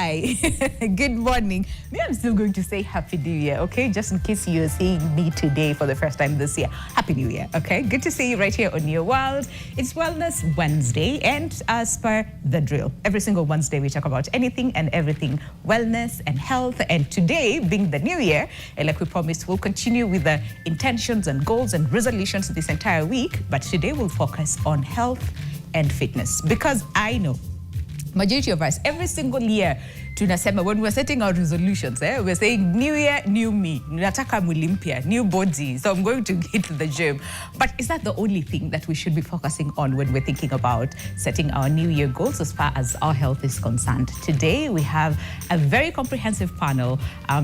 Hi, good morning. Me, I'm still going to say Happy New Year, okay? Just in case you're seeing me today for the first time this year. Happy New Year, okay? Good to see you right here on Your World. It's Wellness Wednesday, and as per the drill, every single Wednesday we talk about anything and everything wellness and health. And today, being the new year, and like we promised, we'll continue with the intentions and goals and resolutions this entire week. But today we'll focus on health and fitness, because I know majority of us, every single year, tunasema when we're setting our resolutions, we're saying new year, new me, nataka mwili mpya, new body, so I'm going to hit the gym. But is that the only thing that we should be focusing on when we're thinking about setting our new year goals as far as our health is concerned? Today, we have a very comprehensive panel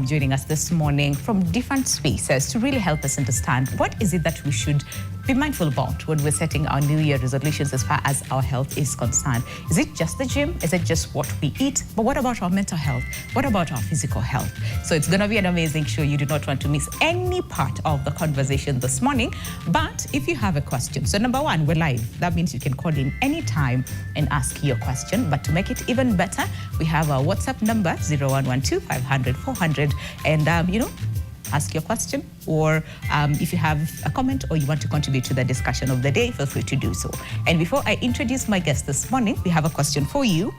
joining us this morning from different spaces to really help us understand what is it that we should be mindful about when we're setting our new year resolutions as far as our health is concerned. Is it just the gym? Is it just what we eat? But what about our mental health? What about our physical health? So it's going to be an amazing show. You do not want to miss any part of the conversation this morning. But if you have a question, so number one, we're live. That means you can call in anytime and ask your question. But to make it even better, we have our WhatsApp number, 0112 500 400. And, ask your question, or if you have a comment or you want to contribute to the discussion of the day, feel free to do so. And before I introduce my guest this morning, we have a question for you.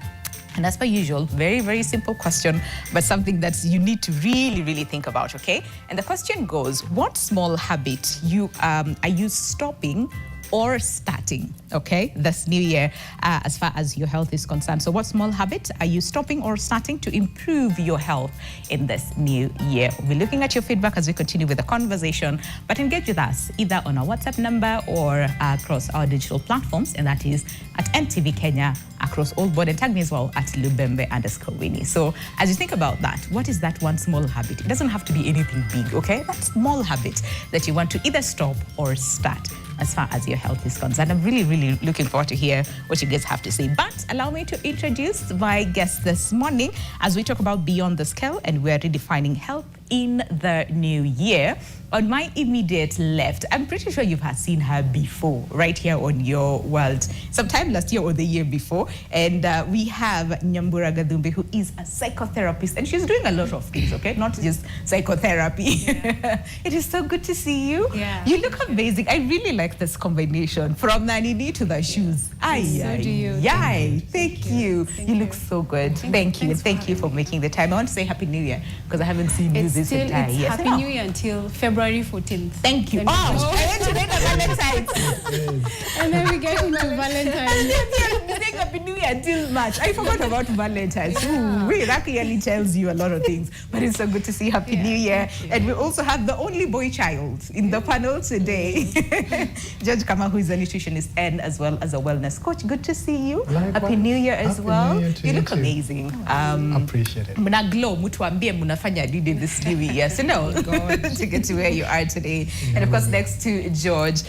And as per usual, very, very simple question, but something that you need to really, really think about, okay? And the question goes, what small habit are you stopping or starting, okay, this new year as far as your health is concerned? So what small habit are you stopping or starting to improve your health in this new year? We'll be looking at your feedback as we continue with the conversation, but engage with us either on our WhatsApp number or across our digital platforms, and that is at NTV Kenya across all board, and tag me as well at Lubembe_Winnie. So as you think about that, what is that one small habit? It doesn't have to be anything big, okay? That small habit that you want to either stop or start as far as your health is concerned. I'm really, really looking forward to hear what you guys have to say. But allow me to introduce my guest this morning as we talk about Beyond the Scale, and we're redefining health in the new year. On my immediate left, I'm pretty sure you've seen her before, right here on Your World, sometime last year or the year before. And we have Nyambura Gadhumbi, who is a psychotherapist, and she's doing a lot of things, okay? Not just psychotherapy. Yeah. It is so good to see you. Yeah. You look amazing. I really like this combination, from the Nanini to the shoes. So do you. Yay. Thank you. You look so good. Thank you. Thank you for making the time. I want to say Happy New Year, because I haven't seen you this entire year. Happy New Year until February 14th. Thank you. I went to make a Valentine's. And then we get into Valentine's. Happy New Year until March. I forgot about Valentine's. Yeah. Ooh, that clearly tells you a lot of things. But it's so good to see Happy New Year. And we also have the only boy child in the panel today. George Kama, who is a nutritionist and as well as a wellness coach. Good to see you. Likewise. Happy New Year as well. You look amazing. Appreciate it. Muna glow, mutuambie munafanya did this new year. So no, to get to where you are today. And of course, next to George,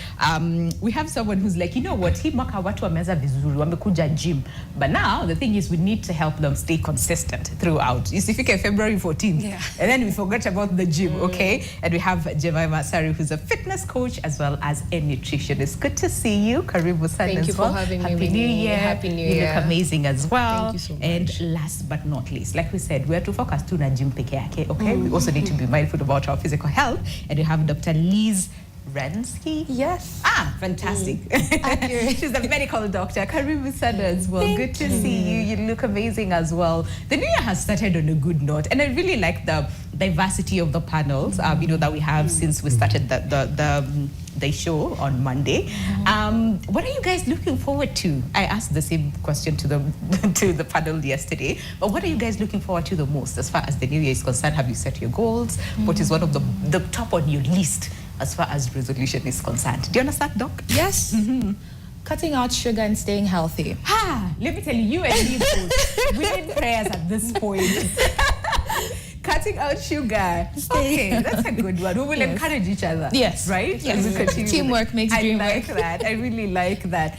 we have someone who's like, you know what, hii mwaka watu wameza vizuri, wamekuja gym. But now the thing is, we need to help them stay consistent throughout. You see, February 14th, and then we forgot about the gym, okay? And we have Jemima Sari, who's a fitness coach as well as a nutritionist. Good to see you. Karibu sana. Thank you for having me. Happy New Year. Happy New Year. You look amazing as well. Thank you so much. And last but not least, like we said, we have to focus to na gym peke yake, okay? We also need to be mindful about our physical health. And we have Dr. Liz Rensky. Yes. Fantastic. She's a medical doctor. Karibu sana as well. Thank good to see you. You look amazing as well. The new year has started on a good note, and I really like the diversity of the panels that we have since we started the show on Monday. What are you guys looking forward to? I asked the same question to the panel yesterday, but what are you guys looking forward to the most as far as the new year is concerned? Have you set your goals? What is one of the top on your list as far as resolution is concerned? Do you understand, Doc? Yes. Cutting out sugar and staying healthy. Let me tell you and me both. We need prayers at this point. Cutting out sugar. Okay, that's a good one. We will encourage each other. Yes. Right? Yes. Teamwork makes dream work. I like that. I really like that.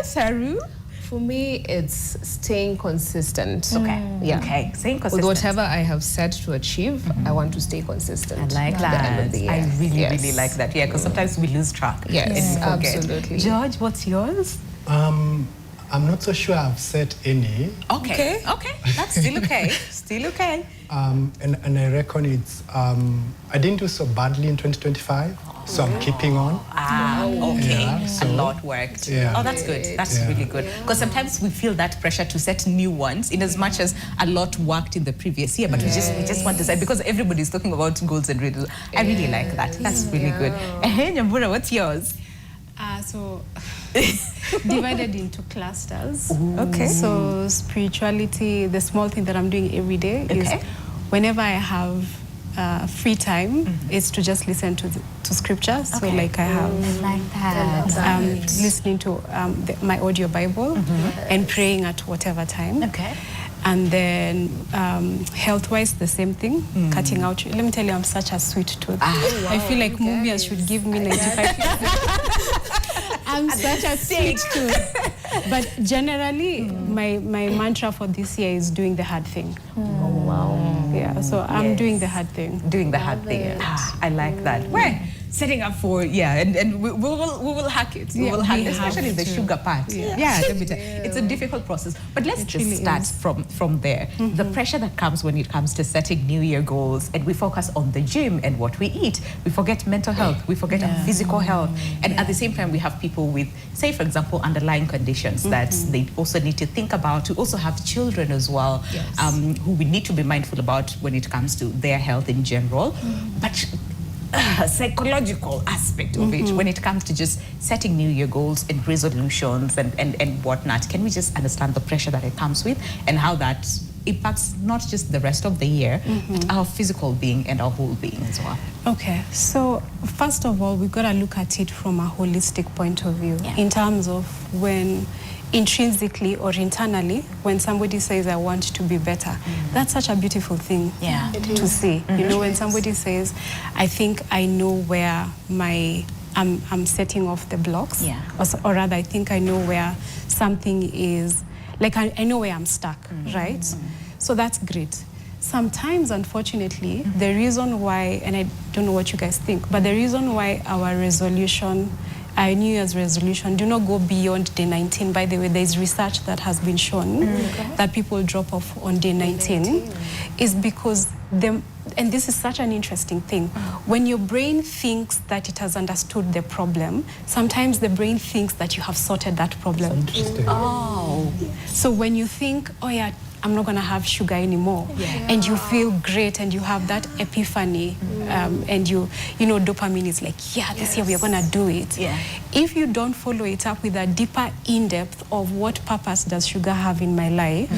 Saru? For me, it's staying consistent. Okay. Yeah. Okay. Staying consistent. With whatever I have set to achieve, I want to stay consistent. I like at the end of that. the year. I really like that. Yeah, because sometimes we lose track. Yes, and we forget. absolutely. George, what's yours? I'm not so sure I've set any. Okay. That's still okay. Still okay. And I reckon it's, I didn't do so badly in 2025, so I'm keeping on. Okay. Yeah, A so- lot worked. Yeah. Oh, that's good. That's Yeah. really good. Because sometimes we feel that pressure to set new ones in as much as a lot worked in the previous year, but we just want to say, because everybody's talking about goals and riddles. I really like that. That's really good. Hey, Nyambura, what's yours? So divided into clusters. Okay. So spirituality, the small thing that I'm doing every day is Okay. whenever I have free time, is to just listen to scriptures. So like I have Like that. listening to my audio Bible and praying at whatever time. Okay. And then health-wise, the same thing, cutting out. Let me tell you, I'm such a sweet tooth. I feel like Mubias should give me 95%. I'm such a sweet tooth. But generally, my mantra for this year is doing the hard thing. Oh, wow. Yeah, so I'm doing the hard thing. Doing the hard thing. I like that. We're setting up for, and we will hack it. We Yeah, will hack we it, especially have the to. sugar part. Yeah. It's a difficult process. But let's just really start is. from there. The pressure that comes when it comes to setting New Year goals, and we focus on the gym and what we eat. We forget mental health. We forget our physical health. And at the same time, we have people with, say, for example, underlying conditions that they also need to think about. We also have children as well, who we need to be mindful about when it comes to their health in general. But psychological aspect of it when it comes to just setting New Year goals and resolutions and whatnot. Can we just understand the pressure that it comes with and how that impacts not just the rest of the year, but our physical being and our whole being as well? Okay, so first of all, we've got to look at it from a holistic point of view in terms of when intrinsically or internally, when somebody says, I want to be better, that's such a beautiful thing to see. You know, when somebody says, I think I know where I'm setting off the blocks, or rather, I think I know where something is, like I know where I'm stuck, right? So that's great. Sometimes, unfortunately, the reason why, and I don't know what you guys think, but the reason why our New Year's resolution do not go beyond day 19. By the way, there's research that has been shown that people drop off on day 19 is because and this is such an interesting thing. When your brain thinks that it has understood the problem, sometimes the brain thinks that you have sorted that problem. So when you think, oh yeah, I'm not going to have sugar anymore, and you feel great and you have that epiphany, and you know, dopamine is like, this year we are going to do it. If you don't follow it up with a deeper in-depth of what purpose does sugar have in my life,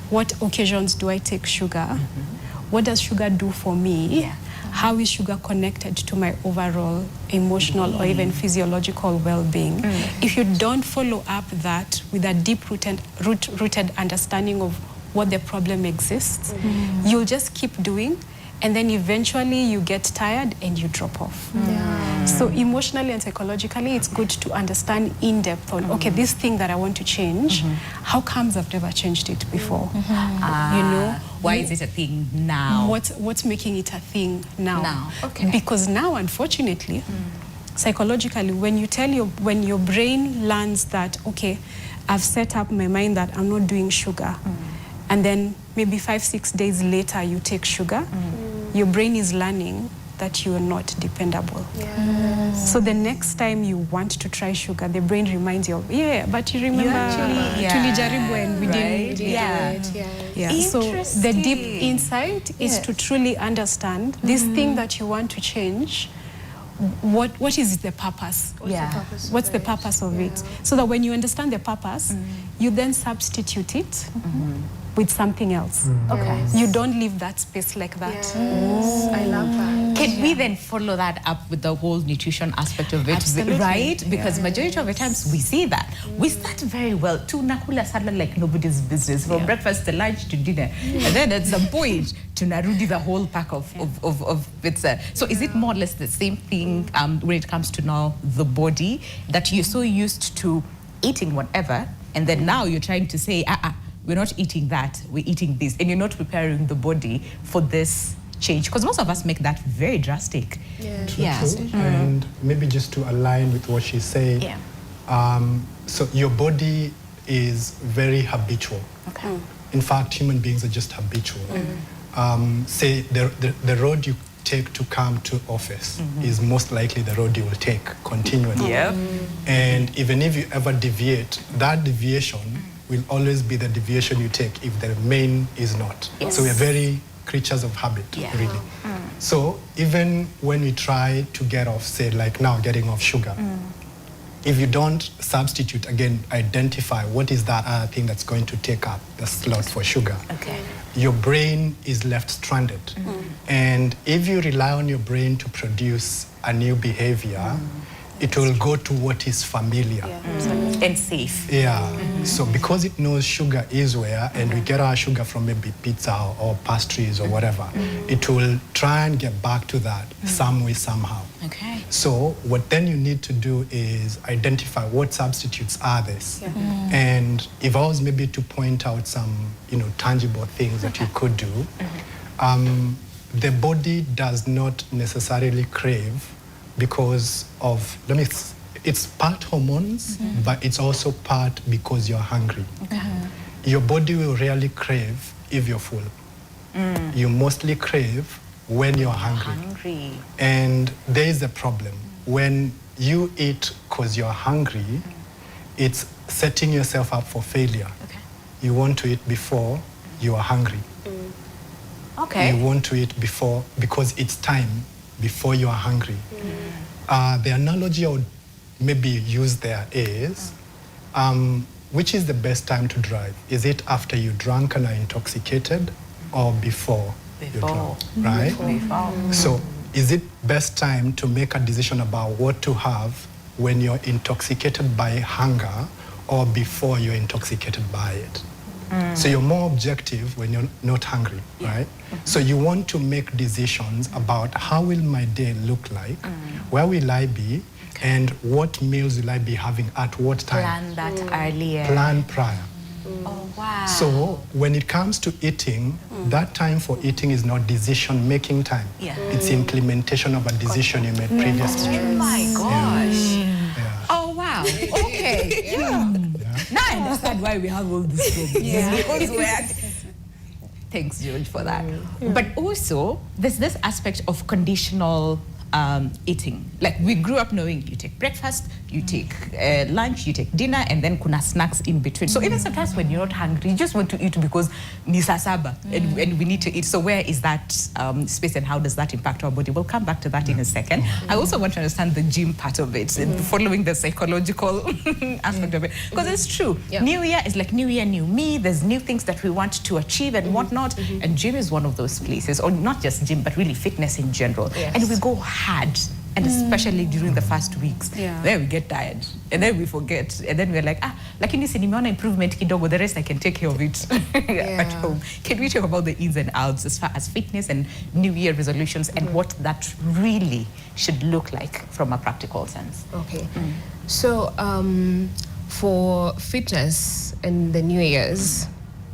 what occasions do I take sugar, what does sugar do for me, how is sugar connected to my overall emotional or even physiological well-being? If you don't follow up that with a deep-rooted understanding of what the problem exists, you'll just keep doing, and then eventually you get tired and you drop off. So emotionally and psychologically, it's good to understand in depth on, okay, this thing that I want to change, how comes I've never changed it before? You know, why is it a thing now? What's making it a thing now? Okay. Because now, unfortunately, psychologically, when your brain learns that, okay, I've set up my mind that I'm not doing sugar, and then maybe 5-6 days later you take sugar, your brain is learning that you are not dependable. So the next time you want to try sugar, the brain reminds you of, but you remember tulijaribu and we didn't do it. So the deep insight is to truly understand this thing that you want to change. What is the purpose? What's the purpose of it? So that when you understand the purpose, you then substitute it with something else. You don't leave that space like that. I love that. Can we then follow that up with the whole nutrition aspect of it? Absolutely. Right? Because majority of the times we see that. We start very well. Tunakula salad like nobody's business. From breakfast to lunch to dinner. And then at some point, tunarudi the whole pack of pizza. So is it more or less the same thing when it comes to now the body, that you're so used to eating whatever, and then now you're trying to say, we're not eating that, we're eating this, and you're not preparing the body for this change? Because most of us make that very drastic. True. And maybe just to align with what she's saying, so your body is very habitual. Okay. In fact, human beings are just habitual. Say the road you take to come to office is most likely the road you will take continually. Yeah. And even if you ever deviate, that deviation will always be the deviation you take if the main is not. Yes. So we're very creatures of habit, Yeah. really. So even when we try to get off, say like now getting off sugar, if you don't substitute, again, identify what is that other thing that's going to take up the slot for sugar, Okay. your brain is left stranded. And if you rely on your brain to produce a new behavior, it will go to what is familiar. And safe. Yeah. So because it knows sugar is where, and we get our sugar from maybe pizza or pastries or whatever, it will try and get back to that some way, somehow. Okay. So what then you need to do is identify what substitutes are this. And if I was maybe to point out some, tangible things that you could do, the body does not necessarily crave because of, it's part hormones, but it's also part because you're hungry. Your body will rarely crave if you're full. You mostly crave when you're hungry. And there is a problem. When you eat because you're hungry, it's setting yourself up for failure. Okay. You want to eat before you are hungry. Okay. You want to eat before, because it's time before you are hungry. The analogy I would maybe use there is, which is the best time to drive? Is it after you drunk and are intoxicated, or before you drunk, right? Before. So is it best time to make a decision about what to have when you're intoxicated by hunger or before you're intoxicated by it? So you're more objective when you're not hungry, right? So you want to make decisions about how will my day look like, where will I be, and what meals will I be having at what time? Plan that earlier. Plan prior. Oh, wow. So when it comes to eating, that time for eating is not decision-making time. Yeah. It's implementation of a decision you made previously. Oh my gosh. Yeah. Oh, wow. Okay. Now I understand why we have all these problems. Because we're... Thanks, George, for that. But also, there's this aspect of conditional eating. Like, we grew up knowing you take breakfast, you take lunch, you take dinner, and then kuna snacks in between. So even sometimes when you're not hungry, you just want to eat because ni saa saba, and we need to eat. So where is that space, and how does that impact our body? We'll come back to that in a second. I also want to understand the gym part of it, following the psychological aspect of it. Because it's true. New Year is like New Year, new me. There's new things that we want to achieve and whatnot. And gym is one of those places, or not just gym, but really fitness in general. And we go hard. And especially during the first weeks, then we get tired, and then we forget, and then we're like, lakini si nimeona improvement kidogo, the rest I can take care of it at home. Can we talk about the ins and outs as far as fitness and New Year resolutions and what that really should look like from a practical sense? Okay. So for fitness and the New Year's,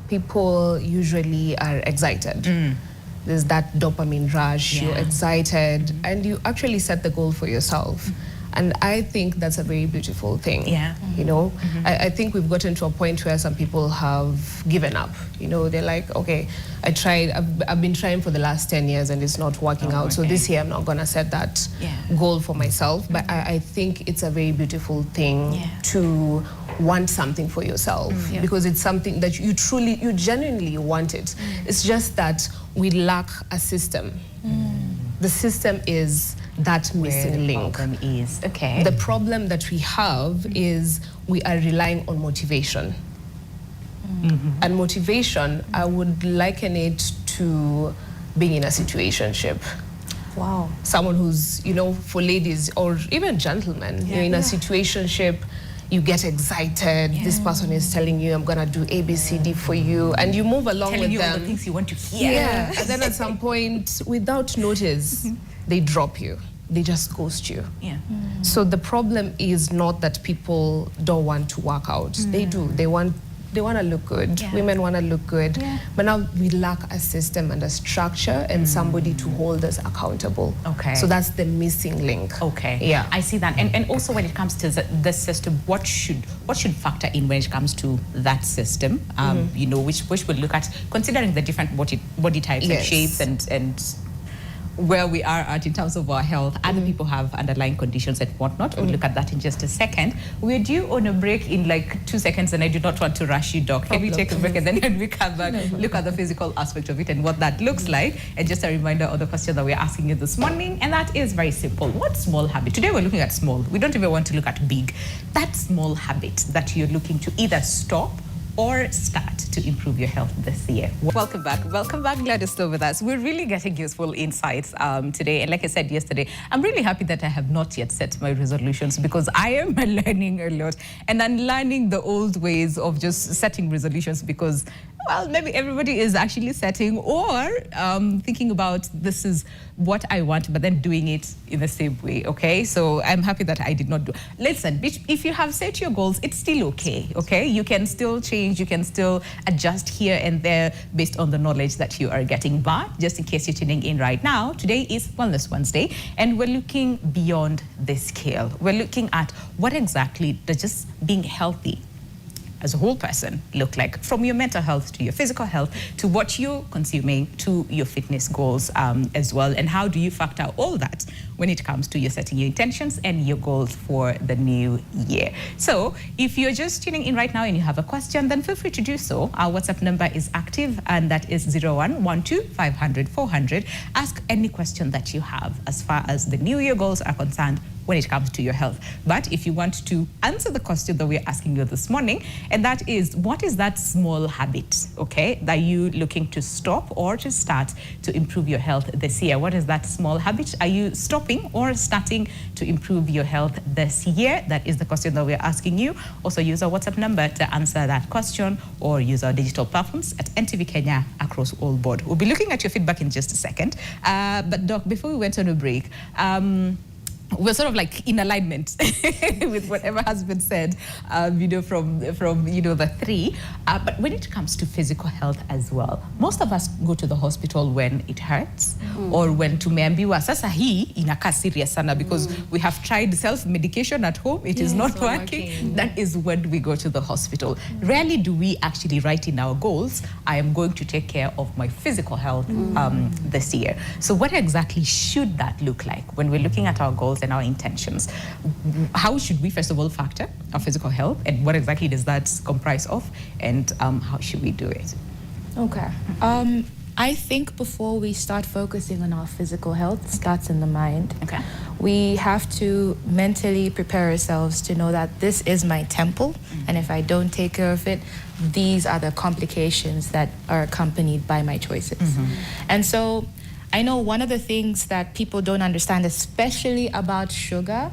people usually are excited. There's that dopamine rush, you're excited, and you actually set the goal for yourself. And I think that's a very beautiful thing. You know, I think we've gotten to a point where some people have given up. You know, they're like, okay, I tried, I've been trying for the last 10 years and it's not working out. So this year I'm not gonna set that goal for myself. But I think it's a very beautiful thing to want something for yourself, because it's something that you genuinely want it. It's just that we lack a system. The system is that missing link. The problem that we have is we are relying on motivation. And motivation, I would liken it to being in a situationship. Wow. Someone who's, you know, for ladies or even gentlemen, you're in a situationship, you get excited. This person is telling you, I'm gonna do A, B, C, D for you, and you move along with them. Telling you all the things you want to hear. And then at some point, without notice, they drop you. They just ghost you. So the problem is not that people don't want to work out. They do. They want they want to look good. Yeah. Women want to look good. Yeah. But now we lack a system and a structure and somebody to hold us accountable. Okay. So that's the missing link. Okay. Yeah. I see that. And also when it comes to the system, what should factor in when it comes to that system? You know, which would look at considering the different body types and Yes. shapes and where we are at in terms of our health. Other people have underlying conditions and whatnot. We'll look at that in just a second. We're due on a break in like 2 seconds, and I do not want to rush you, Doc. Can we take a break, and then when we come back, look at the physical aspect of it and what that looks like? And just a reminder of the question that we're asking you this morning, and that is very simple. What small habit? Today we're looking at small. We don't even want to look at big. That small habit that you're looking to either stop or start to improve your health this year. Welcome back. Glad you're still with us. We're really getting useful insights today. And like I said yesterday, I'm really happy that I have not yet set my resolutions, because I am learning a lot and unlearning the old ways of just setting resolutions, because, well, maybe everybody is actually setting or thinking about this is what I want, but then doing it in the same way, okay? So I'm happy that I did not do. Listen, if you have set your goals, it's still okay, okay? You can still change, you can still adjust here and there based on the knowledge that you are getting. But just in case you're tuning in right now, today is Wellness Wednesday, and we're looking beyond the scale. We're looking at what exactly does just being healthy as a whole person look like, from your mental health to your physical health to what you're consuming to your fitness goals as well, and how do you factor all that when it comes to your setting your intentions and your goals for the new year. So if you're just tuning in right now and you have a question, then feel free to do so. Our WhatsApp number is active, and that is 0112 500 400. Ask any question that you have as far as the new year goals are concerned when it comes to your health. But if you want to answer the question that we're asking you this morning, and that is, what is that small habit, okay, that you looking to stop or to start to improve your health this year? What is that small habit? Are you stopping or starting to improve your health this year? That is the question that we're asking you. Also use our WhatsApp number to answer that question, or use our digital platforms at NTV Kenya across all board. We'll be looking at your feedback in just a second. But Doc, before we went on a break, we're sort of like in alignment with whatever has been said, you know, from you know, the three. But when it comes to physical health as well, most of us go to the hospital when it hurts, or when tumeambiwa sasa hii inakaa serious sana, because we have tried self-medication at home, it is not working. That is when we go to the hospital. Rarely do we actually write in our goals, I am going to take care of my physical health this year. So what exactly should that look like when we're looking at our goals and our intentions? How should we first of all factor our physical health, and what exactly does that comprise of, and how should we do it? Okay. I think before we start focusing on our physical health, starts in the mind. Okay. We have to mentally prepare ourselves to know that this is my temple, and if I don't take care of it, these are the complications that are accompanied by my choices. And so I know one of the things that people don't understand, especially about sugar,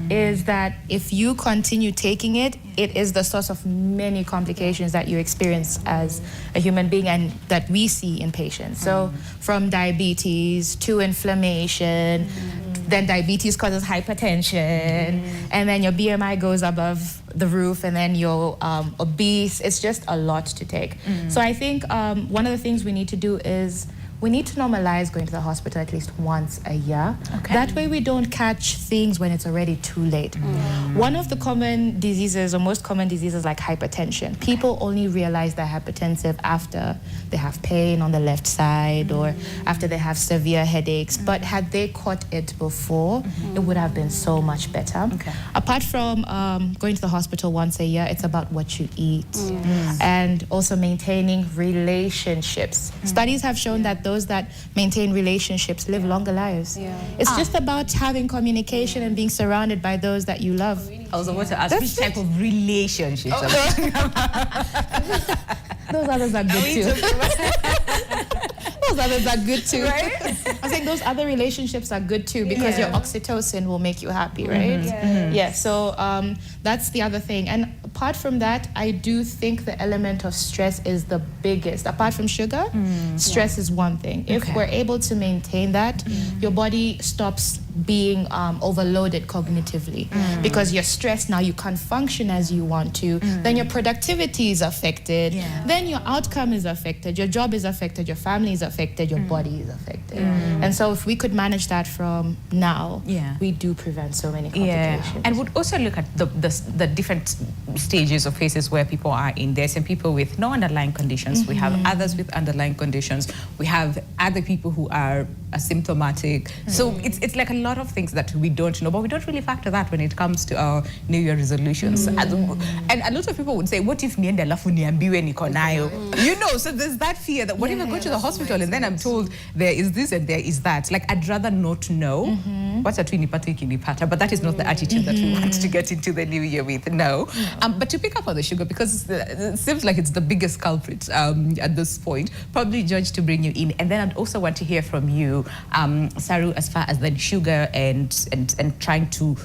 is that if you continue taking it, it is the source of many complications that you experience as a human being and that we see in patients. So from diabetes to inflammation, then diabetes causes hypertension, and then your BMI goes above the roof, and then you're obese. It's just a lot to take. So I think one of the things we need to do is we need to normalize going to the hospital at least once a year. Okay. That way we don't catch things when it's already too late. One of the common diseases, or most common diseases, like hypertension, people only realize they're hypertensive after they have pain on the left side or after they have severe headaches. But had they caught it before, it would have been so much better. Okay. Apart from going to the hospital once a year, it's about what you eat and also maintaining relationships. Studies have shown that those that maintain relationships live longer lives. It's just about having communication and being surrounded by those that you love. I was about to ask, which type of relationships? Those others are good too. Those others are good too. Right? I think those other relationships are good too, because your oxytocin will make you happy, right? So that's the other thing. And apart from that, I do think the element of stress is the biggest. Apart from sugar, stress is one thing. If Okay. we're able to maintain that, your body stops being overloaded cognitively because you're stressed now, you can't function as you want to. Then your productivity is affected. Yeah. Then your outcome is affected. Your job is affected. Your family is affected. Your body is affected. And so if we could manage that from now, we do prevent so many complications. And would also look at the different stages or phases where people are in. There's some people with no underlying conditions. We have others with underlying conditions. We have other people who are asymptomatic. So it's like a lot of things that we don't know, but we don't really factor that when it comes to our New Year resolutions. And a lot of people would say, what if niende alafu niambiwe niko nayo? You know, so there's that fear that what if I go to the hospital and then I'm told there is this and there is that. Like, I'd rather not know. But that is not the attitude that we want to get into the new year with. No. But to pick up on the sugar, because it seems like it's the biggest culprit at this point, probably George, to bring you in. And then I'd also want to hear from you, Saru, as far as then sugar and trying to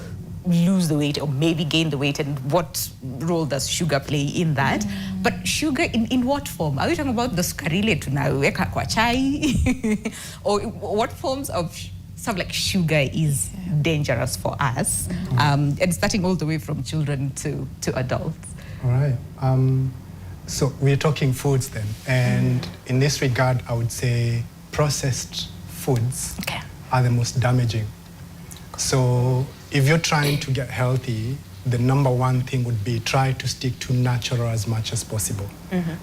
lose the weight or maybe gain the weight, and what role does sugar play in that? But sugar in what form? Are we talking about the skarile tunaweka kwa chai? Or what forms of stuff like sugar is dangerous for us? And starting all the way from children to adults. All right. So we're talking foods then. And in this regard, I would say processed foods are the most damaging. So if you're trying to get healthy, the number one thing would be try to stick to natural as much as possible.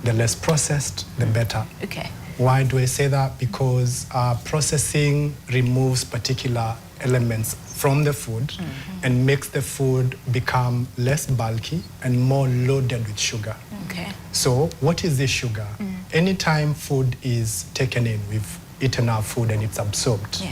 The less processed, the better. Okay. Why do I say that? Because processing removes particular elements from the food and makes the food become less bulky and more loaded with sugar. Okay. So what is this sugar? Anytime food is taken in, we've eaten our food and it's absorbed.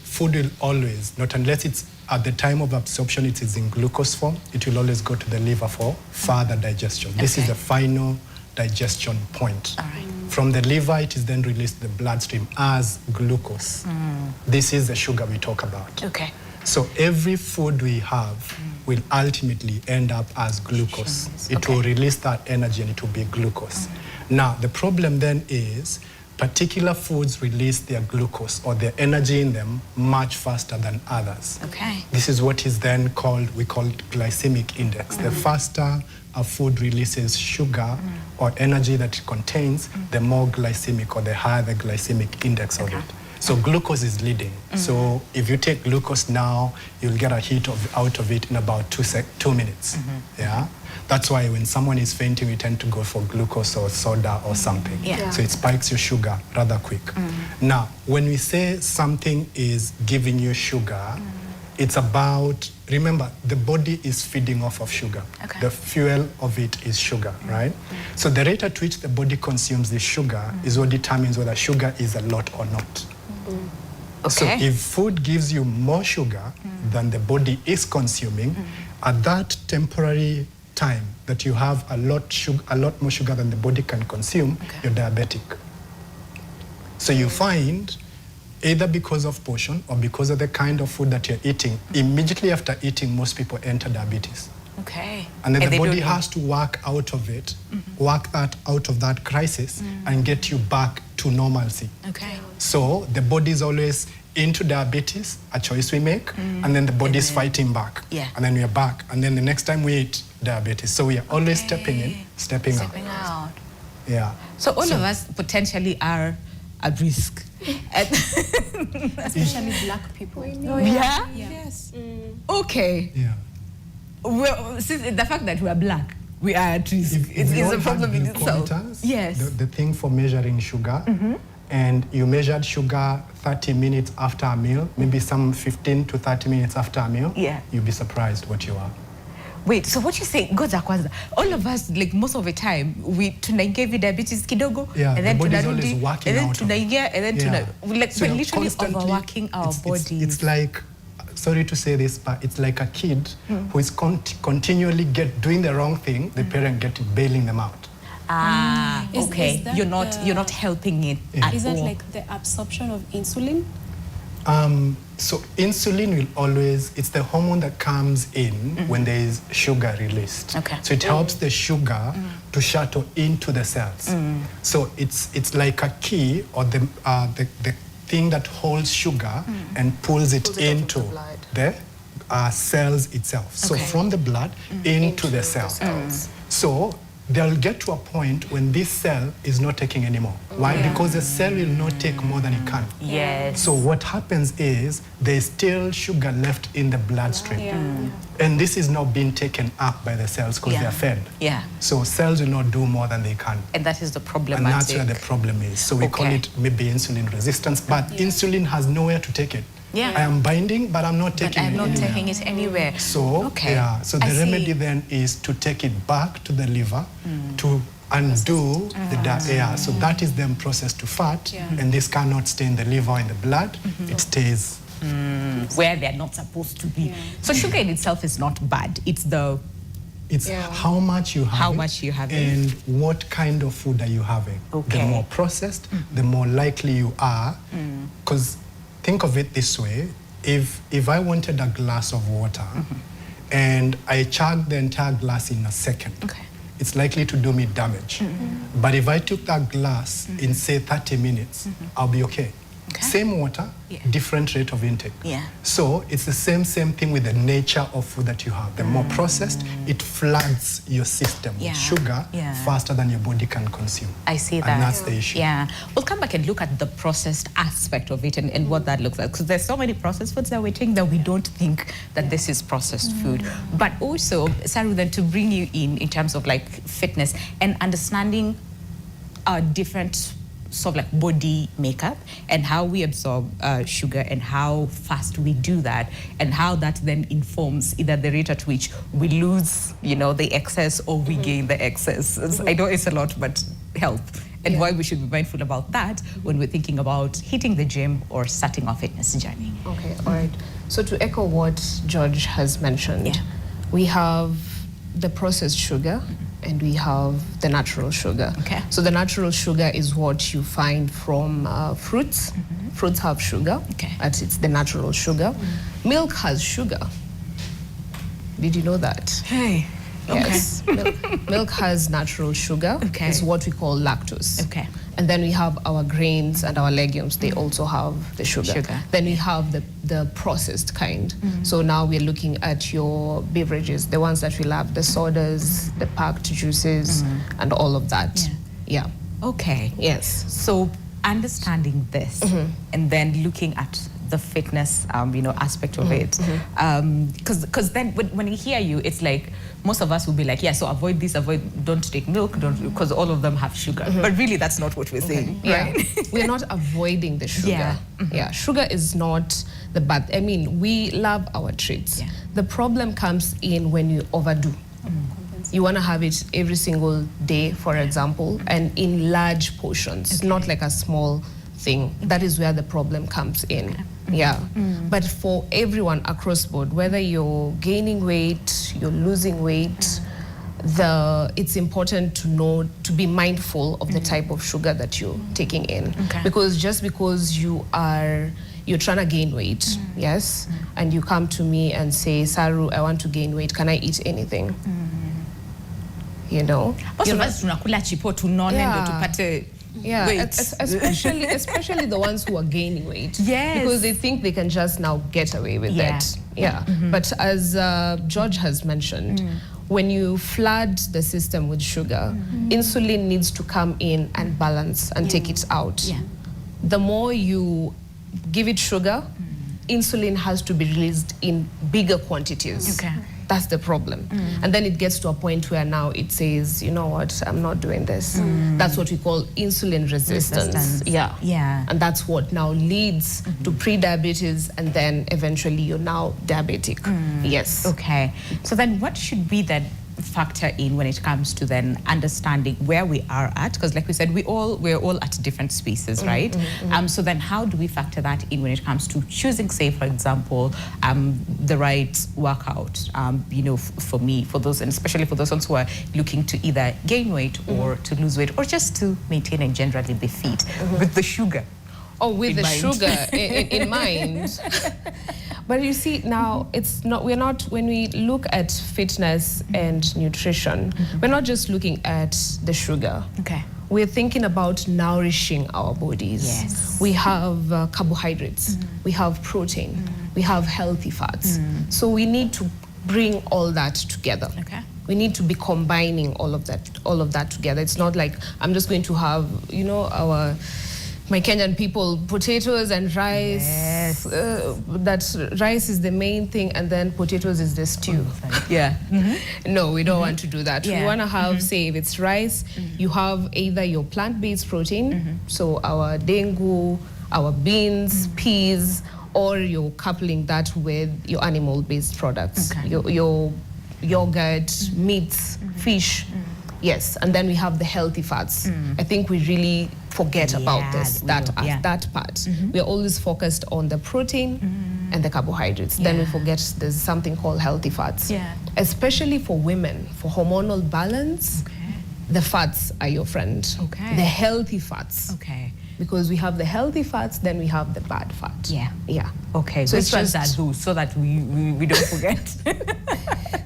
Food will always, not unless it's at the time of absorption, it is in glucose form, it will always go to the liver for further digestion. This is the final digestion point. All right. From the liver, it is then released to the bloodstream as glucose. This is the sugar we talk about. Okay. So every food we have will ultimately end up as glucose. It will release that energy and it will be glucose. Now, the problem then is particular foods release their glucose or their energy in them much faster than others. Okay. This is what is then called, we call it glycemic index. The faster a food releases sugar or energy that it contains, the more glycemic or the higher the glycemic index of it. So glucose is leading. So if you take glucose now, you'll get a hit out of it in about 2 minutes. Yeah. That's why when someone is fainting, we tend to go for glucose or soda or something. So it spikes your sugar rather quick. Now, when we say something is giving you sugar, it's about, remember, the body is feeding off of sugar. The fuel of it is sugar, right? So the rate at which the body consumes the sugar is what determines whether sugar is a lot or not. So if food gives you more sugar than the body is consuming, at that temporary time that you have a lot more sugar than the body can consume, you're diabetic. So you find, either because of portion or because of the kind of food that you're eating, immediately after eating, most people enter diabetes. Okay. And then the body has to work out of it, work that out of that crisis and get you back to normalcy. Okay. So the body is always into diabetes, a choice we make, and then the body is fighting back. And then we are back. And then the next time we eat, diabetes. So we are always stepping in, stepping out. Yeah. So all of us potentially are at risk. Especially black people. Yes. Okay. Yeah. Well, since the fact that we are black, we are at risk. If It's a problem in itself. Yes. The thing for measuring sugar, and you measured sugar 30 minutes after a meal, maybe some 15 to 30 minutes after a meal, you'll be surprised what you are. Wait, so what you say, ngoja kwanza, all of us, like most of the time, we tunaingia hivi diabetes kidogo, and then tunarudi, and then tunaingia, and then like we're literally overworking our bodies. It's like, sorry to say this, but it's like a kid who is continually doing the wrong thing, the parent bailing them out. Okay. You're not helping it at Is that all. like the absorption of insulin? So insulin will always, it's the hormone that comes in when there is sugar released. Okay. So it helps the sugar to shuttle into the cells. So it's like a key or the thing that holds sugar and pulls it into the cells itself. So from the blood into the cell. So they'll get to a point when this cell is not taking anymore. Why? Because the cell will not take more than it can. Yes. So what happens is there's still sugar left in the bloodstream. And this is not being taken up by the cells because they're fed. Yeah. So cells will not do more than they can. And that is the problematic. And that's where the problem is. So we call it maybe insulin resistance, but insulin has nowhere to take it. Yeah. I am binding, but I'm not taking it I'm not anywhere. taking it anywhere. So, so the remedy then is to take it back to the liver to undo the so that is then processed to fat, and this cannot stay in the liver or in the blood. It stays where they're not supposed to be. So sugar in itself is not bad. It's how much you have and what kind of food are you having. The more processed, the more likely you are. Because think of it this way, if I wanted a glass of water and I chug the entire glass in a second, it's likely to do me damage. But if I took that glass in, say, 30 minutes, I'll be okay. Same water, different rate of intake. So it's the same thing with the nature of food that you have. The more processed, it floods your system with sugar faster than your body can consume. I see that. And that's the issue. Yeah. We'll come back and look at the processed aspect of it and what that looks like. Because there's so many processed foods that we're taking that we don't think that this is processed food. But also, Saru, then to bring you in terms of like fitness and understanding different sort of like body makeup and how we absorb sugar and how fast we do that and how that then informs either the rate at which we lose, the excess or we gain the excess. I know it's a lot, but health and why we should be mindful about that when we're thinking about hitting the gym or starting our fitness journey. Okay, all right. So to echo what George has mentioned, we have the processed sugar and we have the natural sugar. So the natural sugar is what you find from fruits. Fruits have sugar, but it's the natural sugar. Milk has sugar. Did you know that? Hey. Yes. Milk has natural sugar. It's what we call lactose. And then we have our grains and our legumes. They also have the sugar. Then we have the processed kind. So now we're looking at your beverages, the ones that we love, the sodas, the packed juices, and all of that. Okay. Yes. So understanding this and then looking at the fitness, aspect of it. Because then when we hear you, it's like most of us will be like, so avoid this, don't take milk, because all of them have sugar. But really, that's not what we're saying, right? We're not avoiding the sugar. Sugar is not the bad. I mean, we love our treats. The problem comes in when you overdo. You want to have it every single day, for example, and in large portions, not like a small thing. That is where the problem comes in. But for everyone across board, whether you're gaining weight, you're losing weight, it's important to know, to be mindful of the type of sugar that you're taking in. Because just because you're trying to gain weight, and you come to me and say, Saru, I want to gain weight, can I eat anything? Most of us tunakula chipo tunone ndo tupate especially the ones who are gaining weight. Because they think they can just now get away with it. But as George has mentioned, when you flood the system with sugar, insulin needs to come in and balance and take it out. The more you give it sugar, insulin has to be released in bigger quantities. That's the problem. And then it gets to a point where now it says, you know what, I'm not doing this. That's what we call insulin resistance. And that's what now leads to pre-diabetes, and then eventually you're now diabetic. Okay. So then what should be that factor in when it comes to then understanding where we are at? Because like we said, we're all at different spaces, right? So then how do we factor that in when it comes to choosing, say, for example, the right workout, for me, for those, and especially for those ones who are looking to either gain weight or to lose weight or just to maintain and generally be fit with the sugar Oh, with in the mind. sugar in mind. But you see, now we're not, when we look at fitness and nutrition, we're not just looking at the sugar. Okay. We're thinking about nourishing our bodies. Yes. We have carbohydrates, we have protein, we have healthy fats. So we need to bring all that together. Okay. We need to be combining all of that together. It's not like I'm just going to have, you know, my Kenyan people, potatoes and rice. Yes. That rice is the main thing, and then potatoes is the stew. Yeah. No, we don't want to do that. Yeah. We want to have, say, if it's rice, you have either your plant-based protein, so our dengu, our beans, peas, or you're coupling that with your animal-based products, Okay. your yogurt, meats, fish. Yes, and then we have the healthy fats. I think we really forget about Yeah, this, we that do, yeah. that part. We are always focused on the protein and the carbohydrates. Then we Yeah. forget there's something called healthy fats. Yeah. Especially for women, for hormonal balance, the fats are your friend. Okay. The healthy fats. Okay. Because we have the healthy fats, then we have the bad fat. Yeah. Yeah. Okay. So So it's which ones just- are those so that we don't forget?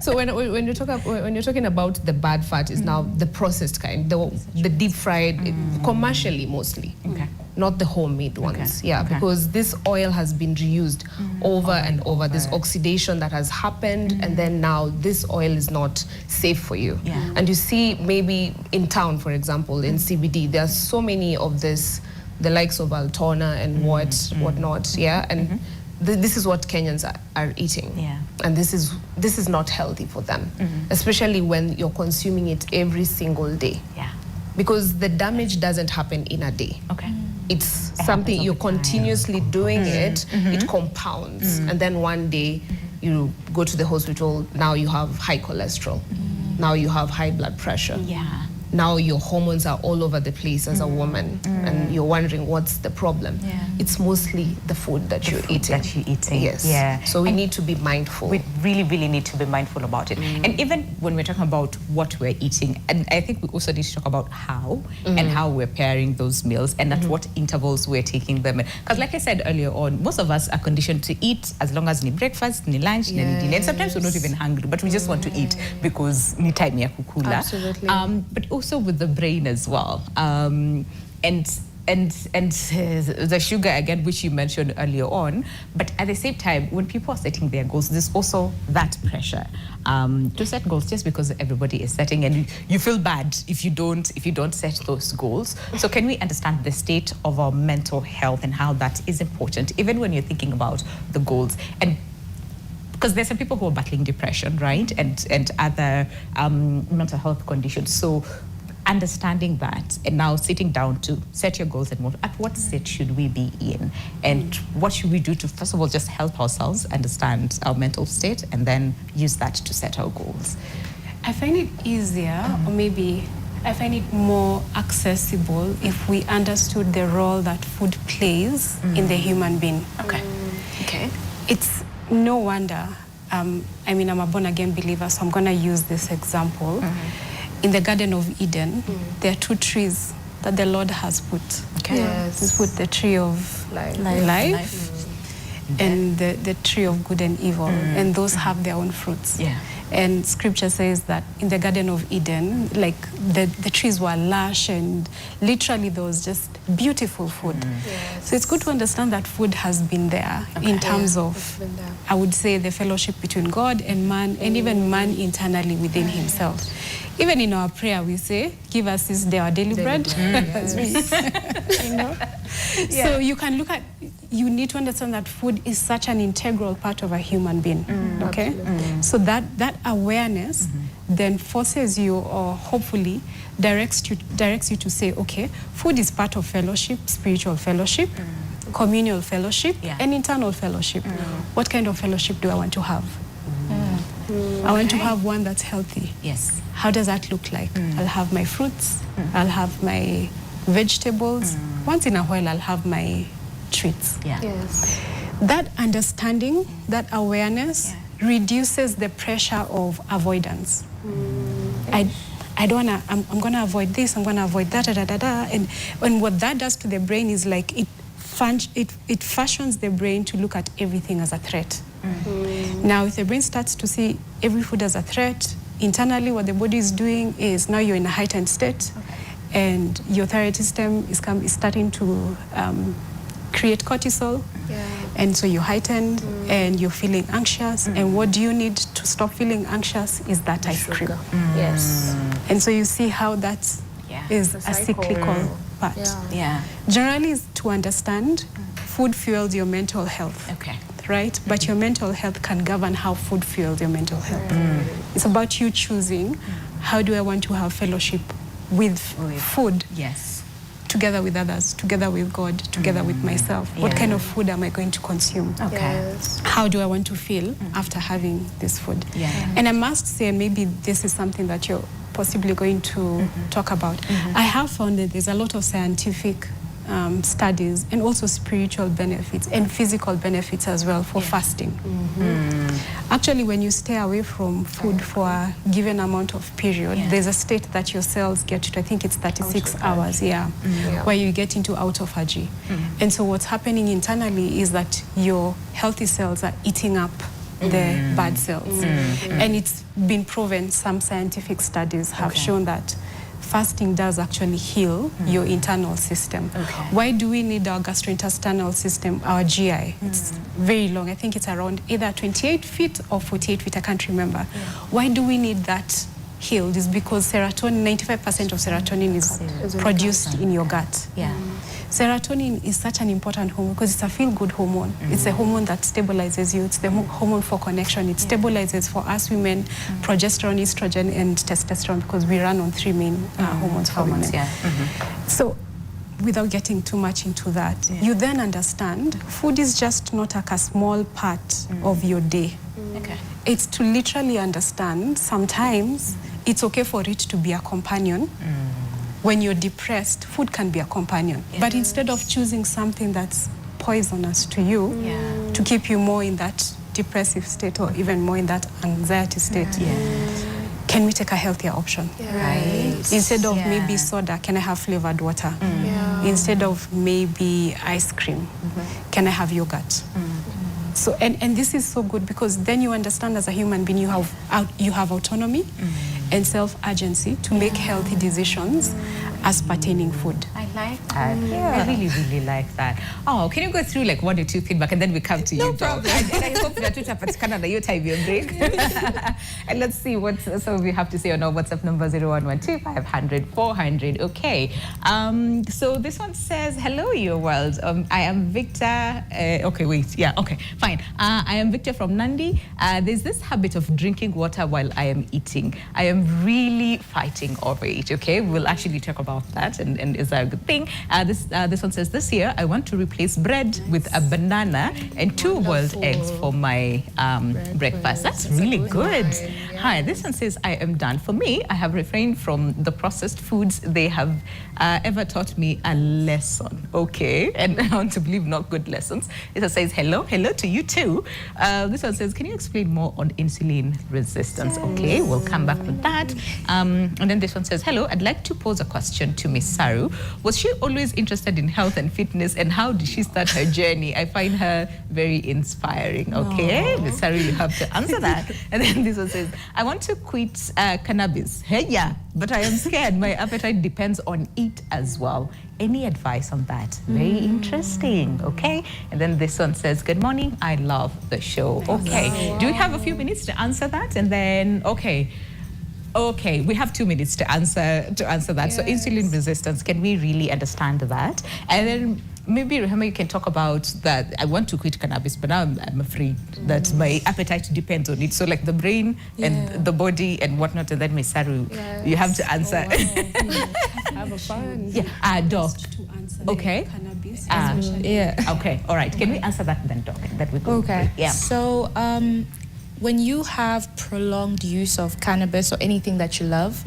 So when you're talking about the bad fat, is now the processed kind, the deep fried, commercially mostly. Okay. Not the homemade ones. Okay. Yeah, Okay. because this oil has been reused over and over. This oxidation that has happened, and then now this oil is not safe for you. Yeah. And you see, maybe in town, for example, in CBD, there are so many of this, the likes of Altona and whatnot. Yeah, and this is what Kenyans are eating. Yeah. And this is not healthy for them, especially when you're consuming it every single day. Yeah. Because the damage doesn't happen in a day. Okay. It's It something happens you're over time. continuously doing it, it compounds. And then one day you go to the hospital, now you have high cholesterol. Now you have high blood pressure. Yeah. Now your hormones are all over the place as a woman, and you're wondering what's the problem. Yeah. It's mostly the food that you're eating. That you're eating. Yes. Yeah. So we need to be mindful. We really, really need to be mindful about it. And even when we're talking about what we're eating, and I think we also need to talk about how and how we're pairing those meals and at what intervals we're taking them. Because like I said earlier on, most of us are conditioned to eat as long as ni breakfast, ni lunch, ni dinner. And sometimes we're not even hungry, but we just want to eat because ni time ya kukula. Absolutely. But also with the brain as well. And the sugar again, which you mentioned earlier on, but at the same time, when people are setting their goals, there's also that pressure to set goals just because everybody is setting, and you feel bad if you don't set those goals. So can we understand the state of our mental health and how that is important, even when you're thinking about the goals? And because there's some people who are battling depression, right, and other mental health conditions. So understanding that and now sitting down to set your goals and at what state should we be in, and what should we do to first of all just help ourselves understand our mental state and then use that to set our goals. I find it easier, or maybe I find it more accessible if we understood the role that food plays in the human being. Okay. Okay. It's no wonder, I mean, I'm a born-again believer, so I'm going to use this example. In the Garden of Eden, there are two trees that the Lord has put. Okay. Yes. He's put the tree of life and the tree of good and evil, and those have their own fruits. Yeah. And scripture says that in the Garden of Eden, like the trees were lush and literally there was just beautiful food. So it's good to understand that food has been there in terms of, I would say, the fellowship between God and man, and even man internally within himself. Even in our prayer, we say, give us this day our daily bread. As we, you know? So you can look at, you need to understand that food is such an integral part of a human being, okay? So that awareness then forces you, or hopefully directs you to say, okay, food is part of fellowship, spiritual fellowship, communal fellowship, and internal fellowship. What kind of fellowship do I want to have? I want to have one that's healthy. Yes. How does that look like? I'll have my fruits, I'll have my vegetables. Once in a while, I'll have my treats. Yeah. Yes. That understanding, that awareness reduces the pressure of avoidance. I don't wanna, I'm gonna avoid this, I'm gonna avoid that, and what that does to the brain is like it fashions the brain to look at everything as a threat. Now, if the brain starts to see every food as a threat, internally what the body is doing is now you're in a heightened state, and your thyroid system is starting to create cortisol, and so you're heightened and you're feeling anxious. And what do you need to stop feeling anxious is that ice cream. Yes. And so you see how that is The a cycle. cyclical part. Yeah. Generally, is to understand food fuels your mental health. Okay. Right? But your mental health can govern how food fuels your mental health. It's about you choosing, how do I want to have fellowship with food, Yes. together with others, together with God, together with myself. What Yeah. kind of food am I going to consume? Okay. Yes. How do I want to feel after having this food? Yeah. And I must say, maybe this is something that you're possibly going to talk about. I have found that there's a lot of scientific studies and also spiritual benefits and physical benefits as well for fasting. Actually, when you stay away from food for a given amount of period, there's a state that your cells get to, I think it's 36 hours, where you get into autophagy. And so what's happening internally is that your healthy cells are eating up the bad cells. And it's been proven, some scientific studies have shown that fasting does actually heal your internal system. Why do we need our gastrointestinal system, our GI? It's very long. I think it's around either 28 feet or 48 feet, I can't remember. Why do we need that healed? Is because serotonin, 95% of serotonin is produced in your gut. Serotonin is such an important hormone because it's a feel-good hormone. It's a hormone that stabilizes you. It's the hormone for connection. It stabilizes for us women progesterone, estrogen, and testosterone because we run on three main hormones for women. So without getting too much into that, you then understand food is just not like a small part of your day. It's to literally understand sometimes it's okay for it to be a companion. When you're depressed, food can be a companion. But instead of choosing something that's poisonous to you, to keep you more in that depressive state or even more in that anxiety state, can we take a healthier option? Right. Instead of maybe soda, can I have flavored water? Instead of maybe ice cream, can I have yogurt? So, and this is so good because then you understand as a human being you have autonomy and self-agency to make healthy decisions as pertaining food. I like that. I really, really like that. Oh, can you go through like one or two feedback and then we come to you, Doc? And I hope that tutapatikana na hiyo time ya break. And let's see what some of you have to say on our WhatsApp number 0112 500 400. Okay. So this one says, hello, your world. I am Victor. Okay, wait. Yeah, okay, fine. I am Victor from Nandi. There's this habit of drinking water while I am eating. I am really fighting over it, okay? We'll actually talk about that and is that a good thing? This one says, this year I want to replace bread with a banana and 2 boiled eggs for my breakfast. That's really good. Hi, this one says, I am done. For me, I have refrained from the processed foods. They have ever taught me a lesson, okay? And I want to believe not good lessons. It says, hello to you too. This one says, can you explain more on insulin resistance? Okay, we'll come back with that. And then this one says, hello, I'd like to pose a question to Miss Saru. Was she always interested in health and fitness, and how did she start her journey? I find her very inspiring. Okay, Miss Saru, you have to answer that. And then this one says, I want to quit cannabis. Hey, yeah, but I am scared. My appetite depends on it as well. Any advice on that? Very interesting. Okay. And then this one says, good morning. I love the show. Okay. Do we have a few minutes to answer that? And then, okay, we have 2 minutes to answer that. So insulin resistance, can we really understand that? And then maybe, Rehema, you can talk about that. I want to quit cannabis, but now I'm afraid that my appetite depends on it. So like the brain and the body and whatnot. And then Ms. Saru, you have to answer. Have a fun. Yeah, Doc. To answer Okay. cannabis. Okay, all right. Can we answer that then, Doc? That we go. Okay. Yeah. So when you have prolonged use of cannabis or anything that you love,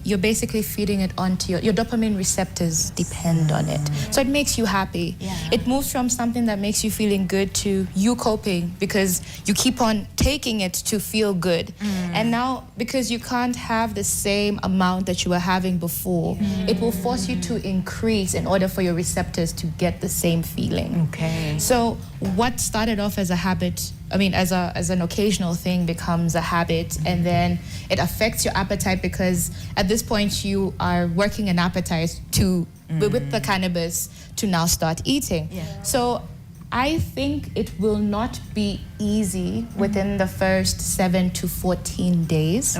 you're basically feeding it onto your dopamine receptors depend on it. So it makes you happy. It moves from something that makes you feeling good to you coping because you keep on taking it to feel good. And now, because you can't have the same amount that you were having before, it will force you to increase in order for your receptors to get the same feeling. Okay. So what started off as a habit, as an occasional thing becomes a habit, and then it affects your appetite because at this point you are working an appetite to with the cannabis to now start eating. So I think it will not be easy within the first 7 to 14 days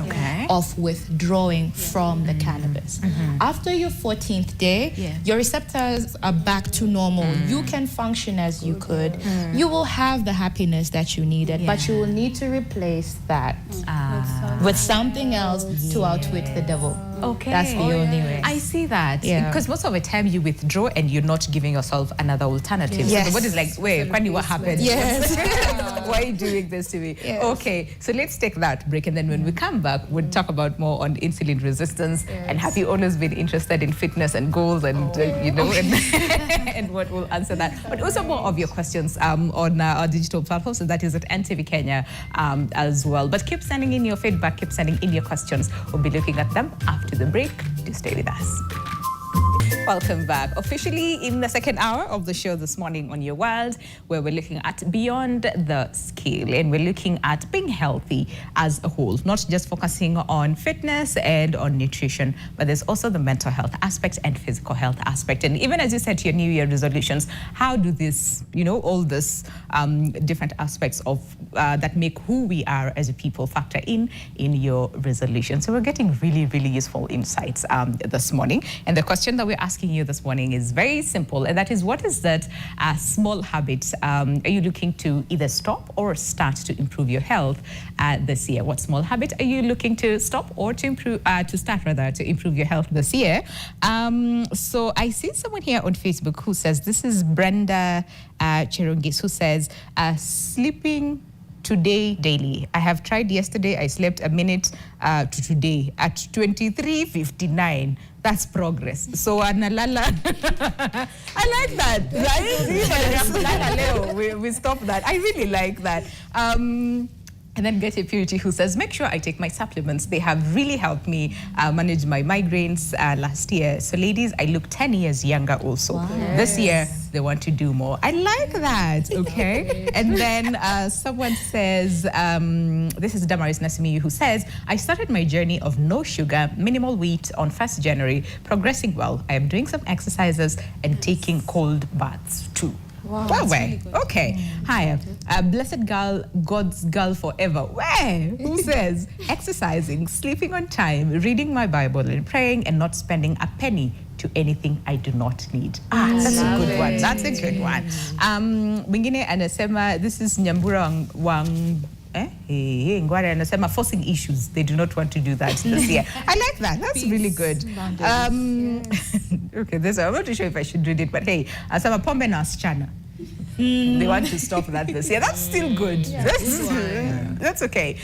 of withdrawing from the cannabis. After your 14th day, your receptors are back to normal. You can function as you could. You will have the happiness that you needed, but you will need to replace that with something else to outwit the devil. Okay. That's the only way. I see that. Yeah. Because most of the time you withdraw and you're not giving yourself another alternative. Yes. So what is like, wait, Kwani, what happened? Yes. Why are you doing this to me? Yes. Okay, so let's take that break, and then when we come back, we'll talk about more on insulin resistance. And have you always been interested in fitness and goals and, and what will answer that. But also more of your questions on our digital platforms, so that is at NTV Kenya as well. But keep sending in your feedback, keep sending in your questions. We'll be looking at them after the break. Do stay with us. Welcome back. Officially in the second hour of the show this morning on Your World, where we're looking at beyond the scale, and we're looking at being healthy as a whole, not just focusing on fitness and on nutrition, but there's also the mental health aspect and physical health aspect. And even as you said to your New Year resolutions, how do this, all this different aspects of that make who we are as a people factor in your resolution? So we're getting really, really useful insights this morning. And the question that we're asking you this morning is very simple, and that is, what is that small habit are you looking to either stop or start to improve your health this year? What small habit are you looking to stop or to improve, to start rather, to improve your health this year? So I see someone here on Facebook who says, this is Brenda Cherongis, who says, sleeping today daily. I have tried yesterday. I slept a minute to today at 23:59. That's progress. So analala. I like that, right? We stop that. I really like that. And then Get Your Purity, who says, make sure I take my supplements. They have really helped me manage my migraines last year. So ladies, I look 10 years younger also. Wow. This year, they want to do more. I like that, okay? And then someone says, this is Damaris Nasimiyu, who says, I started my journey of no sugar, minimal wheat on 1st January, progressing well. I am doing some exercises and taking cold baths too. Wow, Well, where? really good. Okay. Hi. Blessed girl, God's girl forever. Where? Who says exercising, sleeping on time, reading my Bible and praying, and not spending a penny to anything I do not need. That's a good one. That's a good one. Mwingine anasema, this is Nyambura Wang. Ngware anasema, forcing issues. They do not want to do that this year. I like that. That's really good. Okay, I'm not too sure if I should read it, but hey, asema pombe na wasichana. They want to stop that this year. That's still good. That's okay.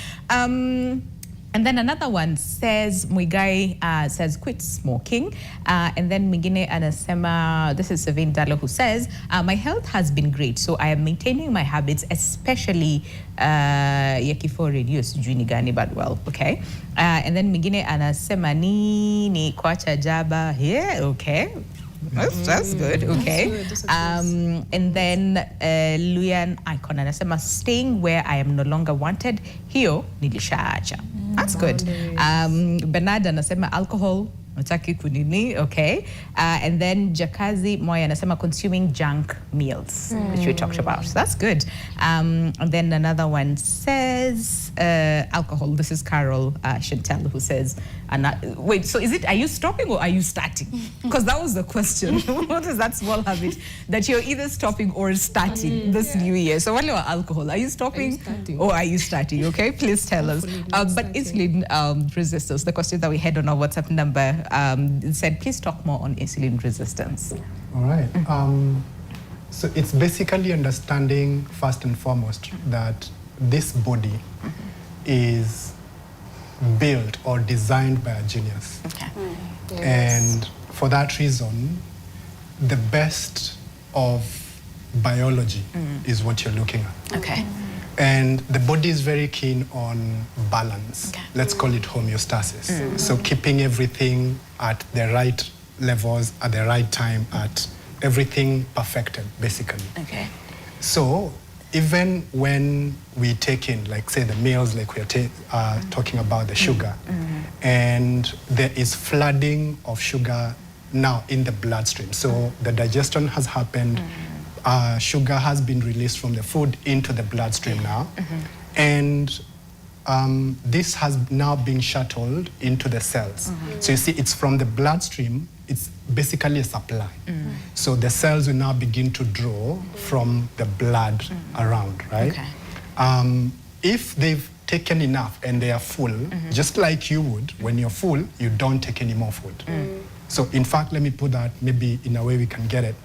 And then another one says, Muigai says, quit smoking. And then Mingine anasema, this is Savine Dalo, who says, my health has been great, so I am maintaining my habits, especially yakifo reduce juni gani, but well, okay. And then Mingine anasema, ni kwacha jaba. Yeah, okay. That's good, okay. And then Luyan Icon anasema, staying where I am no longer wanted, hiyo nilishaacha. That's good. Bernard anasema, alcohol nataki kunini, okay. And then Jakazi Moya anasema, consuming junk meals, which we talked about. So that's good. And then another one says alcohol. This is Carol Chantel, who says, wait, so is it, are you stopping or are you starting? Because that was the question. What is that small habit that you're either stopping or starting this new year? So what about alcohol? Are you stopping or are you starting? Okay, please tell us. But insulin resistance, the question that we had on our WhatsApp number, said, please talk more on insulin resistance. All right. So it's basically understanding, first and foremost, that this body is built or designed by a genius. Okay. And for that reason, the best of biology is what you're looking at. Okay. And the body is very keen on balance. Okay. Let's call it homeostasis. So keeping everything at the right levels, at the right time, at everything perfected, basically. Okay. So even when we take in, like say the meals, like we are talking about the sugar, and there is flooding of sugar now in the bloodstream. So the digestion has happened, sugar has been released from the food into the bloodstream now, and this has now been shuttled into the cells. So you see, it's from the bloodstream, it's basically a supply. So the cells will now begin to draw from the blood around, right? Okay. If they've taken enough and they are full, just like you would, when you're full, you don't take any more food. So in fact, let me put that maybe in a way we can get it.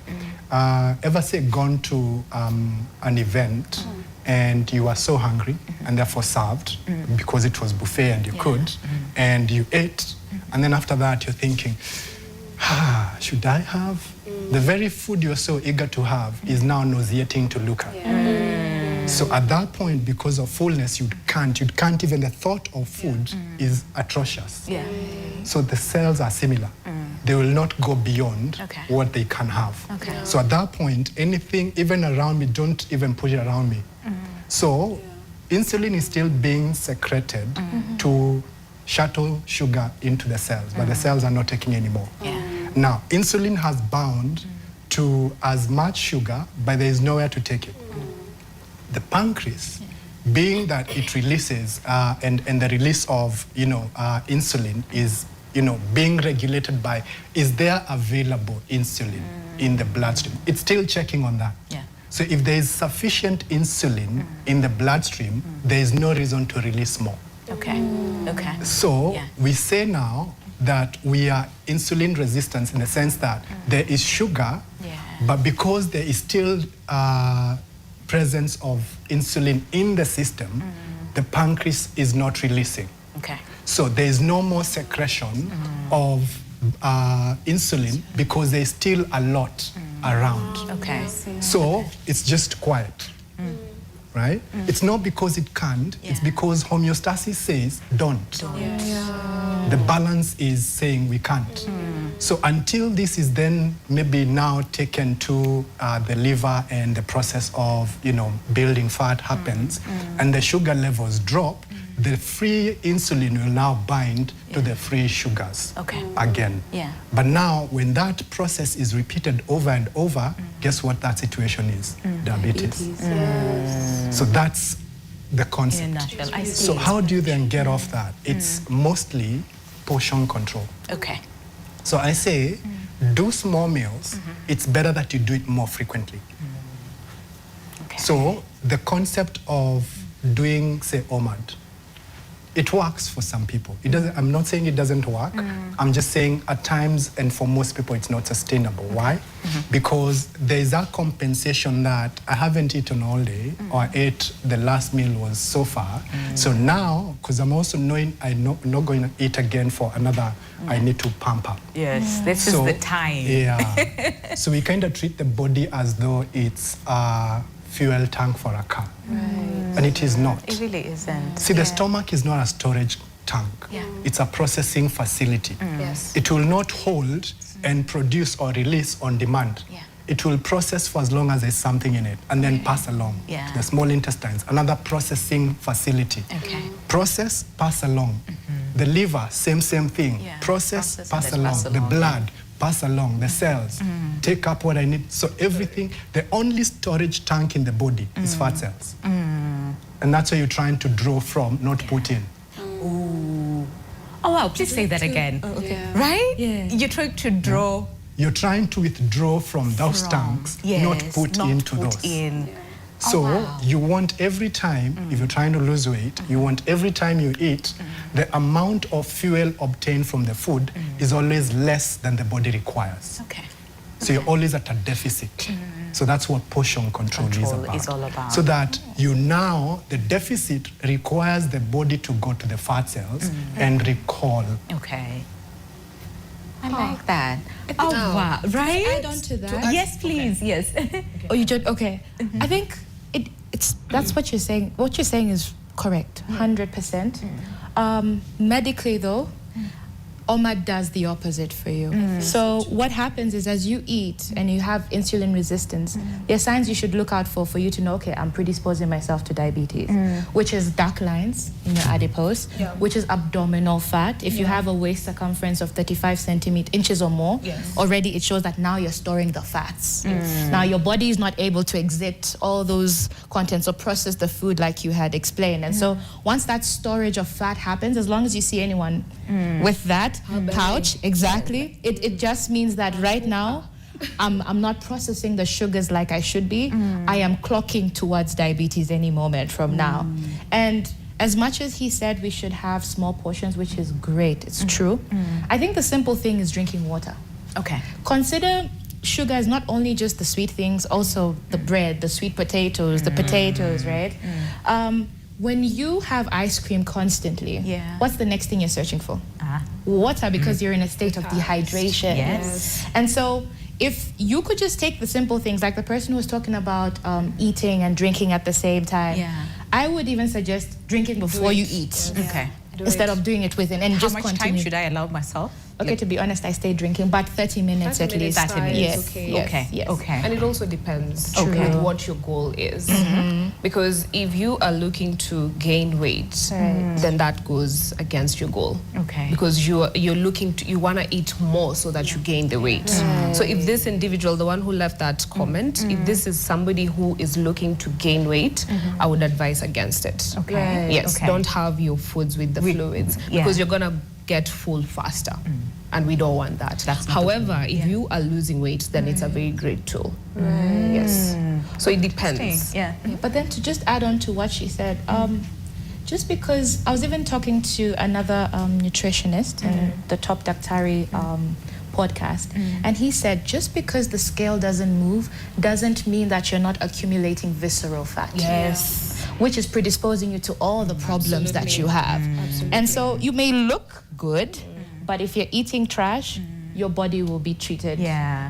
Ever say gone to an event and you are so hungry and therefore served because it was buffet and you could, and you ate, and then after that you're thinking, should I have? The very food you're so eager to have is now nauseating to look at. So at that point, because of fullness, you can't even, the thought of food is atrocious. Yeah. So the cells are similar. They will not go beyond what they can have. Okay. So at that point, anything, even around me, don't even push it around me. So insulin is still being secreted to shuttle sugar into the cells, but the cells are not taking any more. Yeah. Now, insulin has bound to as much sugar, but there is nowhere to take it. The pancreas, being that it releases, and the release of, insulin is, being regulated by, is there available insulin in the bloodstream? It's still checking on that. Yeah. So if there is sufficient insulin in the bloodstream, there is no reason to release more. Okay. Okay. So we say now that we are insulin resistant in the sense that there is sugar, but because there is still presence of insulin in the system, the pancreas is not releasing. Okay. So there is no more secretion of insulin because there is still a lot around. Okay. So it's just quiet. Right? It's not because it can't, it's because homeostasis says don't. The balance is saying we can't. So until this is then maybe now taken to the liver and the process of, building fat happens and the sugar levels drop, the free insulin will now bind to the free sugars again. Yeah. But now when that process is repeated over and over, guess what that situation is? Diabetes. So that's the concept. In a nutshell, I see. So how do you then get off that? It's mostly portion control. Okay. So I say, do small meals. It's better that you do it more frequently. Okay. So the concept of doing, say, OMAD, it works for some people. It doesn't. I'm not saying it doesn't work. I'm just saying at times and for most people it's not sustainable. Why? Because there is a compensation that I haven't eaten all day or I ate the last meal was so far. So now, because I'm also knowing I'm not going to eat again for another, I need to pump up. Yes, this is the time. Yeah. So we kind of treat the body as though it's a fuel tank for a car. And it is not. It really isn't. See, the stomach is not a storage tank. It's a processing facility. Yes. It will not hold and produce or release on demand. It will process for as long as there's something in it and then pass along to the small intestines, another processing facility. Process, pass along. The liver, same thing. Process, pass along. The blood, pass along. The cells, take up what I need. So everything, the only storage tank in the body is fat cells. And that's where you're trying to draw from, not put in. Oh, wow. Please say that again. Right? Yeah. You're trying to draw. You're trying to withdraw from those tanks, not put into those. So you want every time, if you're trying to lose weight, you want every time you eat, the amount of fuel obtained from the food is always less than the body requires. Okay. So you're always at a deficit. So that's what portion control is all about. So that the deficit requires the body to go to the fat cells and recall. Okay. I like that. Oh, wow. Right? Add on to that. Yes, please. Okay. Yes. Oh, you did? Okay. I think that's what you're saying. What you're saying is correct, 100%. Medically, though, OMAD does the opposite for you. So what happens is as you eat and you have insulin resistance, there are signs you should look out for you to know, okay, I'm predisposing myself to diabetes, which is dark lines in your adipose, which is abdominal fat. If you have a waist circumference of 35 inches or more, already it shows that now you're storing the fats. Now your body is not able to exit all those contents or process the food like you had explained. And so once that storage of fat happens, as long as you see anyone with that pouch, exactly, it just means that right now I'm not processing the sugars like I should be. I am clocking towards diabetes any moment from now. And as much as he said we should have small portions, which is great, it's true, I think the simple thing is drinking water. Okay. Consider sugar is not only just the sweet things, also the bread, the sweet potatoes, the potatoes, right? When you have ice cream constantly, what's the next thing you're searching for? Water, because you're in a state of dehydration. Yes. And so if you could just take the simple things, like the person who was talking about eating and drinking at the same time, I would even suggest drinking before you eat. Okay. Instead of doing it within, and How just much continue. time should I allow myself? Okay, to be honest, I stay drinking, but 30 minutes at least. 30 minutes. Yes, Okay. yes, Okay. yes. Okay. And it also depends Okay. with what your goal is. Because if you are looking to gain weight, then that goes against your goal. Okay. Because you're looking to, you want to eat more so that you gain the weight. So if this individual, the one who left that comment, if this is somebody who is looking to gain weight, I would advise against it. Okay. Yes, Okay. don't have your foods with the fluids because you're gonna get full faster. And we don't want that. That's not However, if you are losing weight, then it's a very great tool. Yes. So it depends. Yeah. But then to just add on to what she said, just because I was even talking to another nutritionist in the Top Daktari podcast, and he said just because the scale doesn't move doesn't mean that you're not accumulating visceral fat. Yes. Which is predisposing you to all the problems that you have. And so you may look good, but if you're eating trash, your body will be treated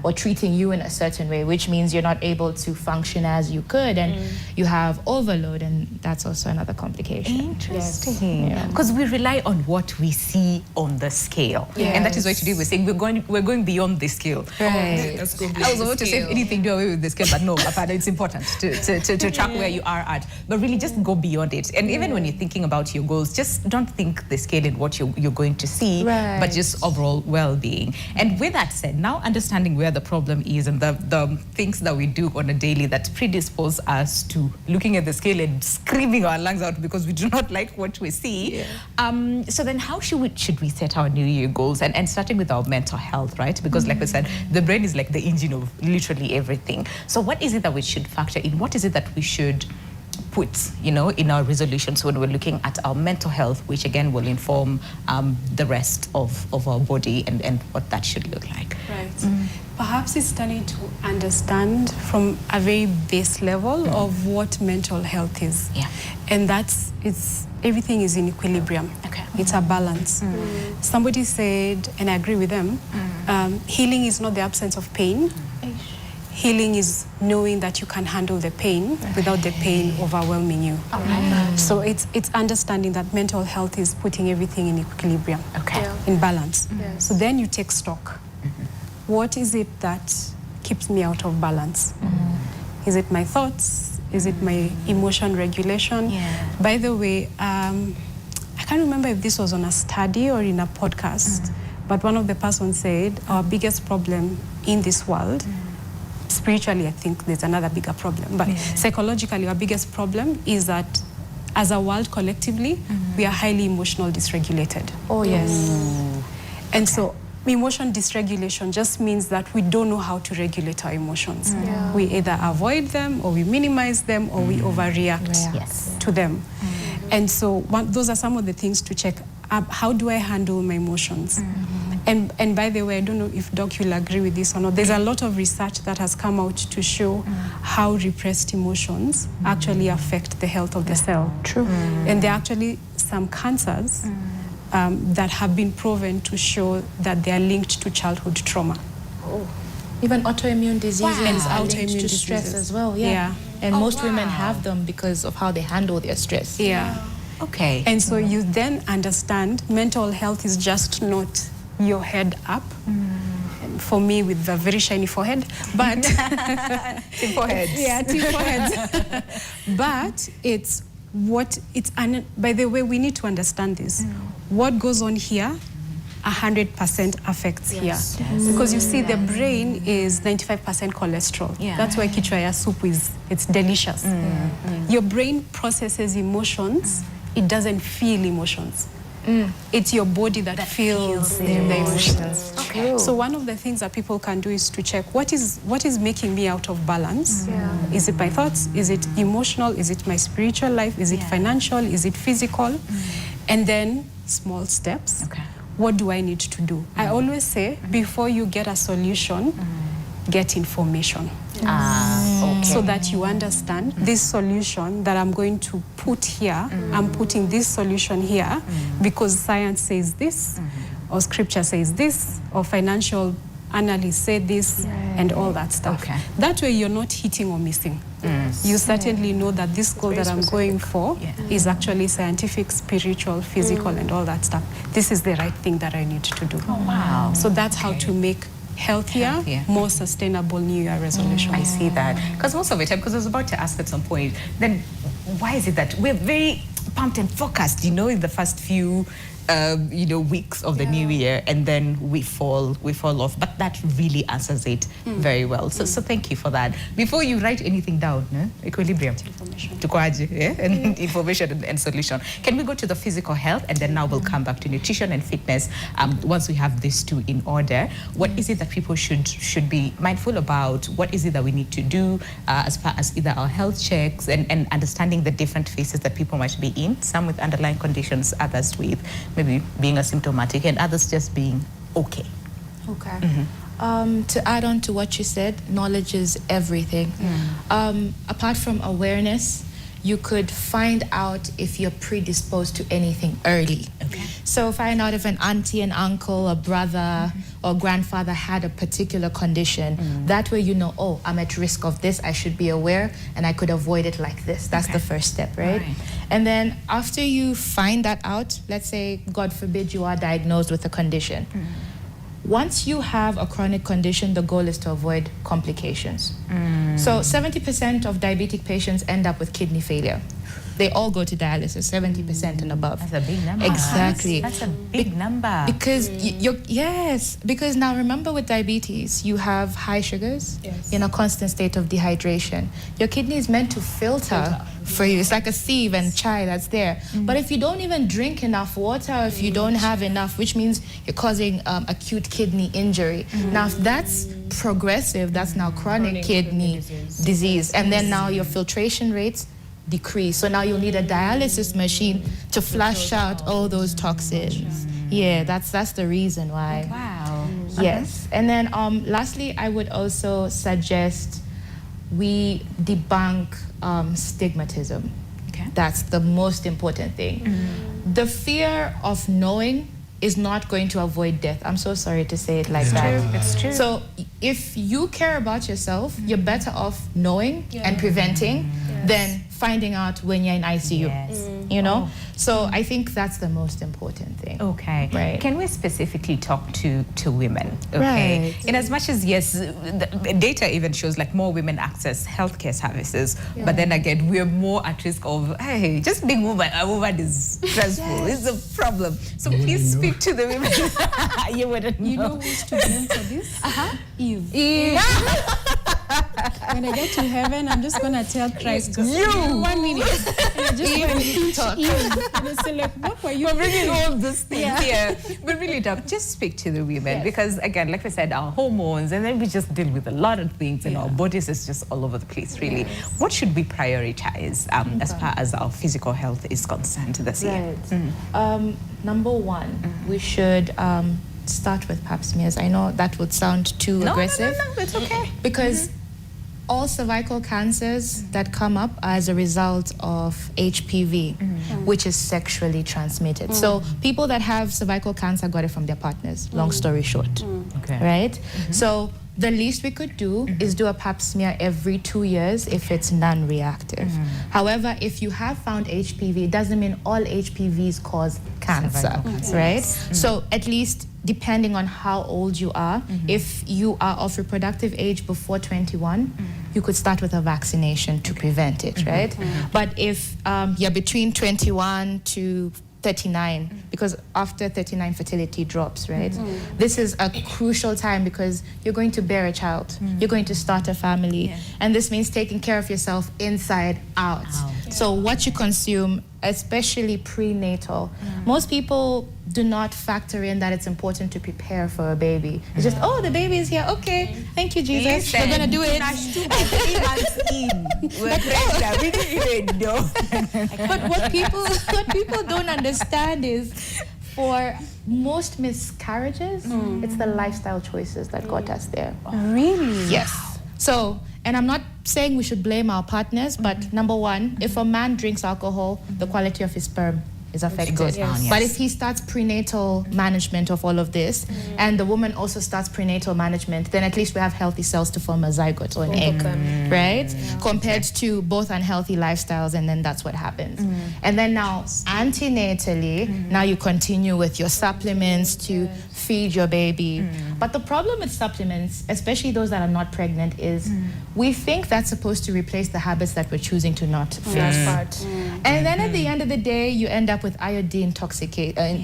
or treating you in a certain way, which means you're not able to function as you could, and you have overload, and that's also another complication. Interesting. Because we rely on what we see on the scale. And that is why today we're saying we're going beyond the scale. Right. Let's go I was about to say anything do away with the scale, but no, it's important to track where you are at. But really just go beyond it. And even when you're thinking about your goals, just don't think the scale in what you're going to see, but just overall well-being. And with that said, now understanding where the problem is and the things that we do on a daily that predispose us to looking at the scale and screaming our lungs out because we do not like what we see. So then how should we set our New Year goals? And starting with our mental health, right? Because like I said, the brain is like the engine of literally everything. So what is it that we should factor in? What is it that we should put, in our resolutions when we're looking at our mental health, which again will inform the rest of our body and what that should look like. Right. Perhaps it's starting to understand from a very base level of what mental health is. And everything is in equilibrium. Okay. It's a balance. Somebody said, and I agree with them, healing is not the absence of pain. Healing is knowing that you can handle the pain without the pain overwhelming you. So it's understanding that mental health is putting everything in equilibrium, in balance. So then you take stock. What is it that keeps me out of balance? Is it my thoughts? Is it my emotion regulation? By the way, I can't remember if this was on a study or in a podcast, but one of the persons said our biggest problem in this world, spiritually I think there's another bigger problem, but psychologically our biggest problem is that as a world collectively, we are highly emotional dysregulated. Oh, yes. And so emotion dysregulation just means that we don't know how to regulate our emotions. We either avoid them or we minimize them or we overreact to them. And so those are some of the things to check. How do I handle my emotions? And by the way, I don't know if Doc will agree with this or not. There's a lot of research that has come out to show how repressed emotions actually affect the health of the cell. True. And there are actually some cancers that have been proven to show that they are linked to childhood trauma. Even autoimmune diseases And are linked autoimmune to stress diseases. as well. Yeah. And most women have them because of how they handle their stress. Yeah. Okay. And so you then understand mental health is just not your head up. And for me, with a very shiny forehead, but Team foreheads. yeah, team foreheads. But it's what it's. By the way, we need to understand this. What goes on here, 100% affects here, because you see, the brain is 95% cholesterol. Yeah. That's why kichwaya soup it's delicious. Your brain processes emotions. It doesn't feel emotions. It's your body that feels the emotions. Okay. So one of the things that people can do is to check what is making me out of balance. Is it my thoughts? Is it emotional? Is it my spiritual life? Is it financial? Is it physical? And then small steps. Okay. What do I need to do? I always say, before you get a solution, get information. Okay. So that you understand this solution that I'm going to put here, I'm putting this solution here because science says this, or scripture says this, or financial analysts say this, and all that stuff. Okay. That way you're not hitting or missing. You certainly know that this goal that I'm going for is actually scientific, spiritual, physical, and all that stuff. This is the right thing that I need to do. Wow. So that's how to make healthier, more sustainable New Year resolutions. I see that. Because most of the time, because I was about to ask at some point, then why is it that we're very pumped and focused, in the first few weeks of the new year, and then we fall off. But that really answers it very well. So thank you for that. Before you write anything down, equilibrium, and information and solution. Can we go to the physical health, and then now we'll come back to nutrition and fitness once we have these two in order? What is it that people should be mindful about? What is it that we need to do as far as either our health checks and understanding the different phases that people might be in, some with underlying conditions, others with maybe being asymptomatic, and others just being okay. Okay. To add on to what you said, knowledge is everything. Apart from awareness, you could find out if you're predisposed to anything early. Okay. So find out if an auntie, an uncle, a brother, or grandfather had a particular condition. That way you know, oh, I'm at risk of this, I should be aware, and I could avoid it like this. That's the first step, right? And then after you find that out, let's say, God forbid, you are diagnosed with a condition. Once you have a chronic condition, the goal is to avoid complications. So 70% of diabetic patients end up with kidney failure. They all go to dialysis, 70% and above. That's a big number. Exactly. That's a big number. Because because now remember, with diabetes, you have high sugars in a constant state of dehydration. Your kidney is meant to filter for you. It's like a sieve and chai that's there. But if you don't even drink enough water, if you don't have enough, which means you're causing acute kidney injury. Now, if that's progressive, that's now chronic kidney disease. And then now your filtration rates decrease. So now you'll need a dialysis machine to flush out all those toxins. Yeah, that's the reason why. Wow. Yes. And then lastly, I would also suggest we debunk stigmatism. Okay. That's the most important thing. The fear of knowing is not going to avoid death. I'm so sorry to say it like that. It's true. So if you care about yourself, you're better off knowing and preventing than finding out when you're in ICU. You know? So I think that's the most important thing. Okay. Right. Can we specifically talk to women? Okay. Right. In as much as, yes, the data even shows like more women access healthcare services, but then again, we're more at risk of, hey, just being a woman is stressful. It's a problem. So please speak to the women. You wouldn't know. You know who's to blame for this? Eve. When I get to heaven, I'm just gonna tell Christ, You! 1 minute. And I just gonna teach Eve. And I say, like, what were you We're bringing doing? all these things here. But really, Doc, just speak to the women because, again, like we said, our hormones, and then we just deal with a lot of things, and our bodies is just all over the place, really. What should we prioritize as far as our physical health is concerned this year? Right. Number one, we should start with pap smears. I know that would sound too aggressive. No, it's okay. Because all cervical cancers that come up are as a result of HPV, which is sexually transmitted. So people that have cervical cancer got it from their partners, long story short, Okay. right? So the least we could do is do a pap smear every 2 years if it's non-reactive. However, if you have found HPV, it doesn't mean all HPVs cause cancer, Cervical cancer. right? So at least depending on how old you are, if you are of reproductive age before 21, you could start with a vaccination to prevent it, right? But if you're between 21 to 39, because after 39 fertility drops, right? This is a crucial time because you're going to bear a child, you're going to start a family, and this means taking care of yourself inside out. So what you consume, especially prenatal, most people do not factor in that it's important to prepare for a baby. It's just, oh, the baby is here, okay, thank you, Jesus, we're gonna do it. 3 months in, we're pregnant. We didn't even know. But what people don't understand is, for most miscarriages, it's the lifestyle choices that got us there. Really? Yes. So, and I'm not saying we should blame our partners, but number one, if a man drinks alcohol, the quality of his sperm is affected. goes down, yes. But if he starts prenatal management of all of this, and the woman also starts prenatal management, then at least we have healthy cells to form a zygote or an egg, right? Compared to both unhealthy lifestyles, and then that's what happens. And then now, antenatally, now you continue with your supplements to feed your baby. But the problem with supplements, especially those that are not pregnant, is we think that's supposed to replace the habits that we're choosing to not fix. And then at the end of the day, you end up with iodine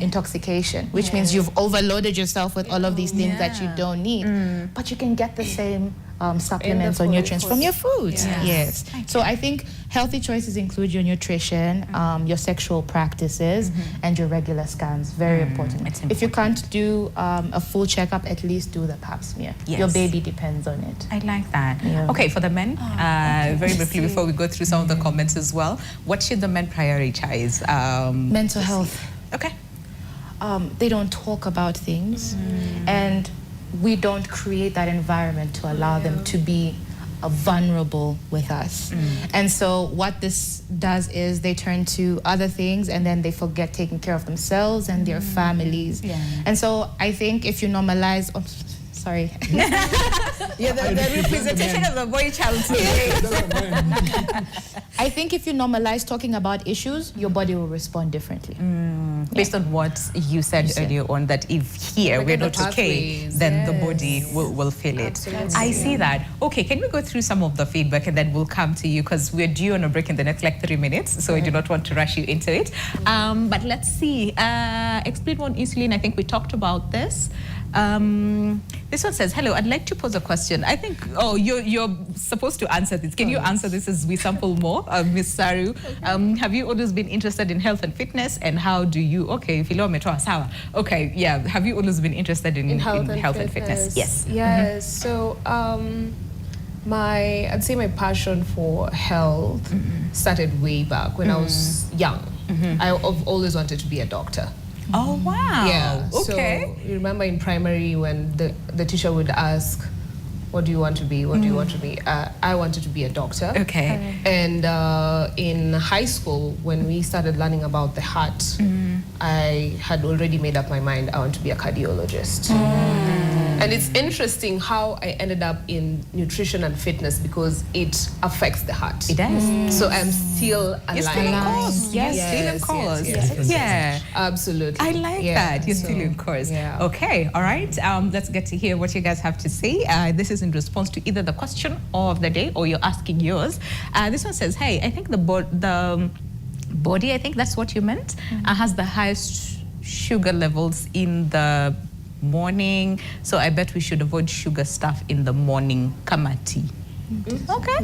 intoxication, which means you've overloaded yourself with all of these things that you don't need. But you can get the same supplements or nutrients from your foods. Yes. So I think healthy choices include your nutrition, your sexual practices, and your regular scans. Very important. If you can't do a full checkup, at least do the pap smear. Your baby depends on it. I like that. Yeah. Okay, for the men, very briefly before we go through some of the comments as well, what should the men prioritize? Mental health. Okay. They don't talk about things, and we don't create that environment to allow them to be vulnerable with us. And so what this does is they turn to other things, and then they forget taking care of themselves and their families. And so I think if you normalize, sorry. Yeah, the representation of the boy child today. I think if you normalize talking about issues, your body will respond differently. Based on what you said earlier on, that if here we're not okay, then the body will feel it. Absolutely. I see that. Okay, can we go through some of the feedback and then we'll come to you, because we're due on a break in the next like 3 minutes, so I do not want to rush you into it. But let's see. Explain-1 insulin, I think we talked about this. This one says, hello, I'd like to pose a question. I think, you're supposed to answer this. Can you answer this as we sample more? Ms. Saru, have you always been interested in health and fitness, and how do you, okay, yeah, have you always been interested in health and fitness? Yes. Yes, so I'd say my passion for health started way back when I was young. I've always wanted to be a doctor. Oh, wow. Yeah. Okay. So you remember in primary when the teacher would ask, what do you want to be? What do you want to be? I wanted to be a doctor. Okay. And in high school, when we started learning about the heart, I had already made up my mind I want to be a cardiologist. And it's interesting how I ended up in nutrition and fitness, because it affects the heart. It does. So I'm still aligned. You're still in course. Yes, still in course. Yes. Yeah. Absolutely. I like that. You're still in course. Yeah. Okay. All right. Let's get to hear what you guys have to say. This is in response to either the question of the day or you're asking yours. This one says, hey, I think the body, I think that's what you meant, has the highest sugar levels in the morning. So I bet we should avoid sugar stuff in the morning. Kama tea. Okay.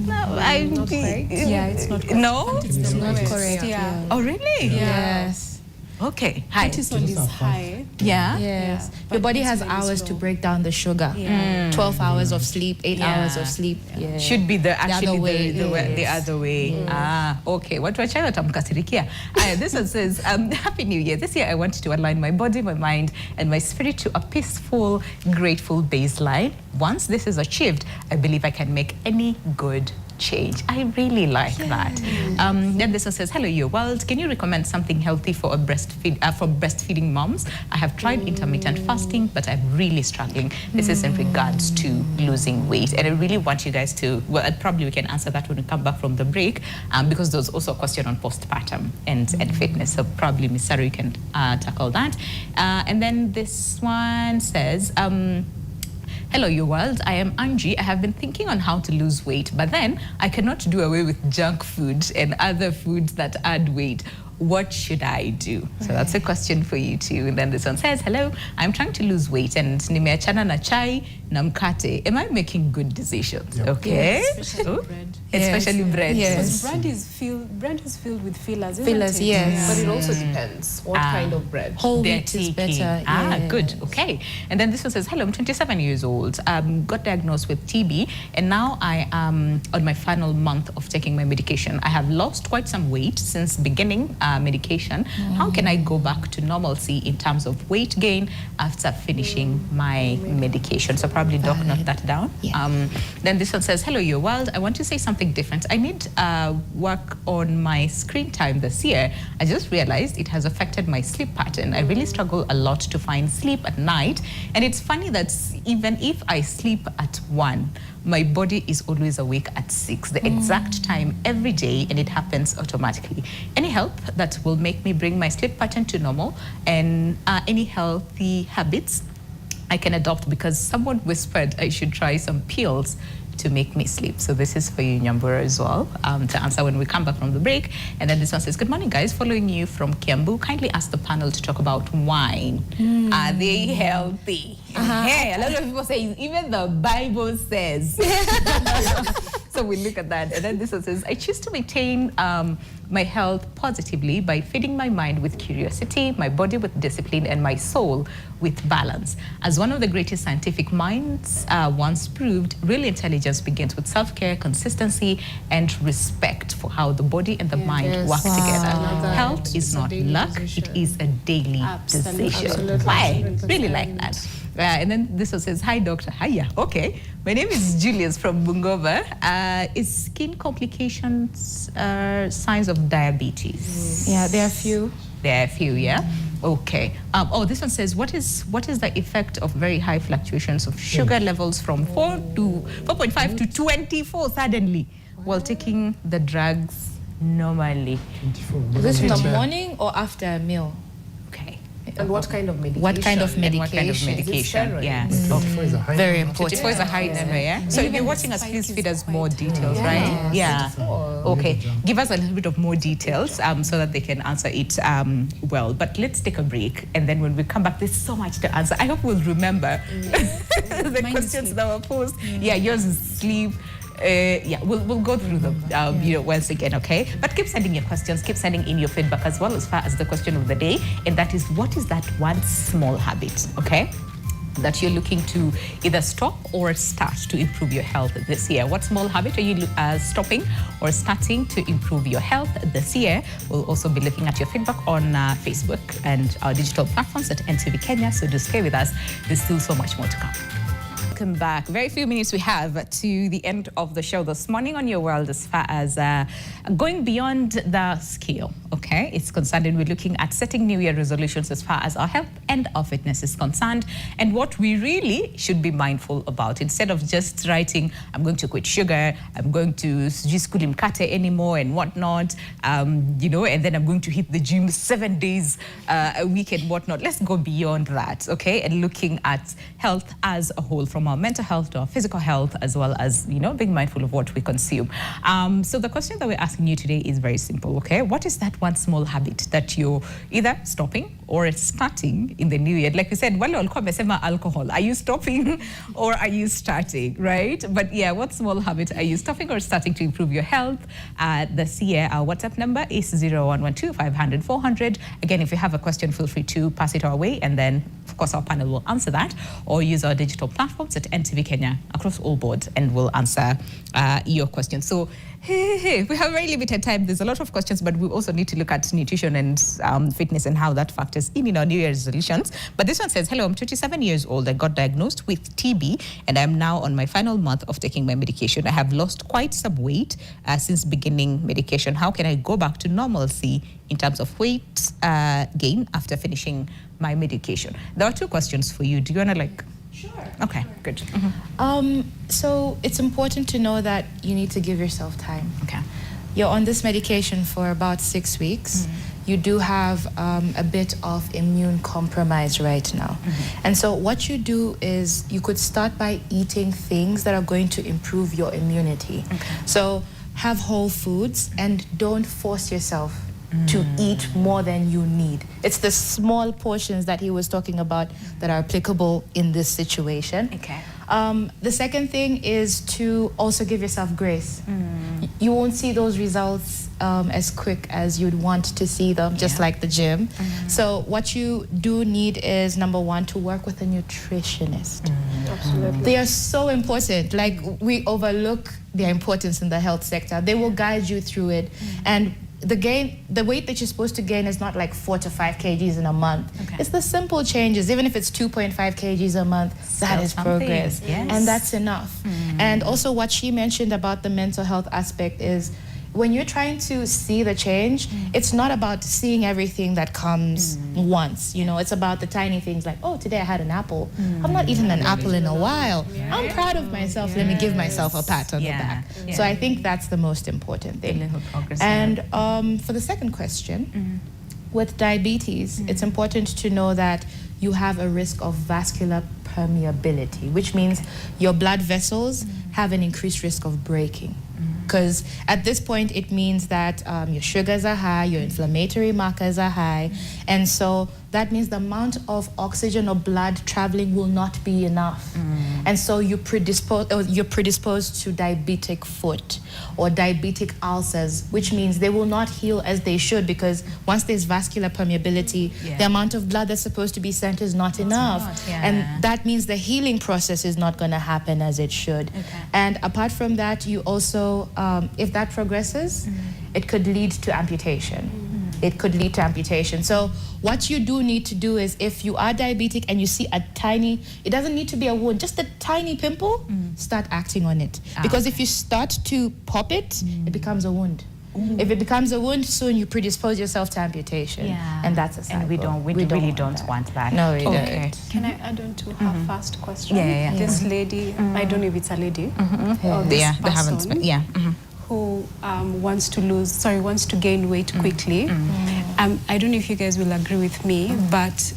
No, Yeah, it's not correct. No? It's not correct. Yeah. Oh, really? Yes. Okay. High. Cortisol is high. Yeah. Yes. Yeah, Your but body has insulin is hours to low. break down the sugar. Yeah. 12 hours of sleep, 8 hours of sleep. Yeah. Should be the actually way, the other way. Okay. What wachana tamkasirikia. This one says, Happy New Year. This year I want to align my body, my mind, and my spirit to a peaceful, grateful baseline. Once this is achieved, I believe I can make any good change. I really like that. Then this one says, hello, your world. Can you recommend something healthy for breastfeeding moms? I have tried intermittent fasting, but I'm really struggling. This is in regards to losing weight. And I really want you guys to, well, probably we can answer that when we come back from the break, because there's also a question on postpartum and fitness. So probably Ms. Saru, you can tackle that. And then this one says, hello, your world. I am Angie. I have been thinking on how to lose weight, but then I cannot do away with junk food and other foods that add weight. What should I do? So that's a question for you too. And then this one says, hello, I'm trying to lose weight and nimeachana na chai na mkate. Am I making good decisions? Yep. Okay. Especially Oh, bread. Especially bread. Because bread is filled with fillers, isn't Fillers, it? yes. But it also depends what kind of bread. Whole They're wheat is taking. better. yes. Good. Okay. And then this one says, hello, I'm 27 years old. Got diagnosed with TB, and now I am on my final month of taking my medication. I have lost quite some weight since beginning medication. How can I go back to normalcy in terms of weight gain after finishing my medication? So probably Doc, note that down. Yeah. Then this one says, hello, your world. I want to say something different. I need work on my screen time this year. I just realized it has affected my sleep pattern. I really struggle a lot to find sleep at night. And it's funny that even if I sleep at 1, my body is always awake at 6, the exact time every day, and it happens automatically. Any help that will make me bring my sleep pattern to normal, and any healthy habits I can adopt, because someone whispered I should try some pills to make me sleep. So this is for you, Nyambura, as well, to answer when we come back from the break. And then this one says, good morning, guys. Following you from Kiambu, kindly ask the panel to talk about wine. Are they healthy? Hey, a lot of people say, even the Bible says. So we look at that. And then this one says, I choose to maintain my health positively by feeding my mind with curiosity, my body with discipline, and my soul with balance. As one of the greatest scientific minds once proved, real intelligence begins with self-care, consistency, and respect for how the body and the mind work together. Health is not luck, it is a daily decision. Why? Really like that. And then this one says, hi, doctor. Hiya. Okay. My name is Julius from Bungoma. Is skin complications signs of diabetes? Yeah, there are a few. There are a few, yeah? Okay. Oh, this one says, what is the effect of very high fluctuations of sugar levels from 4.5 to 24 suddenly while taking the drugs normally? 24. Is this in the Remember- morning or after a meal? Okay. And what kind of medication? What kind of And what kind of medication? medication? steroids? Yeah. 24 is a high Very number. important. 24 is a high number, yeah? So if you're watching us, please feed us more details, right? Yeah. Okay. Give us a little bit of more details so that they can answer it well. But let's take a break. And then when we come back, there's so much to answer. I hope we'll remember the questions that were posed. Yeah, yours is sleep. Yeah, we'll go through them, once again, okay? But keep sending your questions, keep sending in your feedback as well, as far as the question of the day, and that is, what is that one small habit, okay, that you're looking to either stop or start to improve your health this year? What small habit are you stopping or starting to improve your health this year? We'll also be looking at your feedback on Facebook and our digital platforms at NTV Kenya, so do stay with us. There's still so much more to come. Welcome back. Very few minutes we have to the end of the show this morning on Your World, as far as going beyond the scale, okay, it's concerned. And we're looking at setting New Year resolutions as far as our health and our fitness is concerned, and what we really should be mindful about. Instead of just writing, I'm going to quit sugar, I'm going to just skuli mkate anymore and whatnot, and then I'm going to hit the gym 7 days a week and whatnot. Let's go beyond that, okay, and looking at health as a whole, from our mental health to our physical health, as well as, being mindful of what we consume. So the question that we're asking you today is very simple, okay? What is that one small habit that you're either stopping or starting in the new year? Like we said, wale walikuwa wamesema alcohol. Are you stopping or are you starting, right? But yeah, what small habit are you stopping or starting to improve your health this year? Our WhatsApp number is 0112 500 400. Again, if you have a question, feel free to pass it our way, and then, of course, our panel will answer that, or use our digital platforms at NTV Kenya across all boards, and we'll answer your questions. So, we have very limited time. There's a lot of questions, but we also need to look at nutrition and fitness and how that factors in our New Year's resolutions. But this one says, hello, I'm 27 years old. I got diagnosed with TB, and I'm now on my final month of taking my medication. I have lost quite some weight since beginning medication. How can I go back to normalcy in terms of weight gain after finishing my medication? There are two questions for you. Do you want to Sure. Okay, good. So it's important to know that you need to give yourself time. Okay. You're on this medication for about 6 weeks. You do have a bit of immune compromise right now. And so what you do is you could start by eating things that are going to improve your immunity. So have whole foods and don't force yourself to eat more than you need. It's the small portions that he was talking about that are applicable in this situation. Okay. The second thing is to also give yourself grace. You won't see those results as quick as you'd want to see them, just like the gym. So what you do need is, number one, to work with a nutritionist. Absolutely. They are so important. Like, we overlook their importance in the health sector. They will guide you through it. And the weight that you're supposed to gain is not like 4 to 5 kgs in a month. It's the simple changes. Even if it's 2.5 kgs a month, that is progress. And that's enough. And also what she mentioned about the mental health aspect is, when you're trying to see the change, it's not about seeing everything that comes once. It's about the tiny things like, oh, today I had an apple. I've not eaten an apple in a while. I'm proud of myself. Let me give myself a pat on the back. So I think that's the most important thing. Little progress. And for the second question, with diabetes, it's important to know that you have a risk of vascular permeability, which means your blood vessels have an increased risk of breaking. Because at this point, it means that your sugars are high, your inflammatory markers are high, and so that means the amount of oxygen or blood traveling will not be enough. And so you're predisposed to diabetic foot or diabetic ulcers, which means they will not heal as they should, because once there's vascular permeability, the amount of blood that's supposed to be sent is not enough. And that means the healing process is not going to happen as it should. And apart from that, you also, if that progresses, it could lead to amputation. It could lead to amputation. So what you do need to do is, if you are diabetic and you see a tiny, it doesn't need to be a wound, just a tiny pimple, start acting on it. Because if you start to pop it, it becomes a wound. If it becomes a wound, soon you predispose yourself to amputation. And that's a cycle. And we really don't want that. No, we don't. Can I add on to her first question? This lady, I don't know if it's a lady or this they haven't person who wants to gain weight quickly. I don't know if you guys will agree with me, but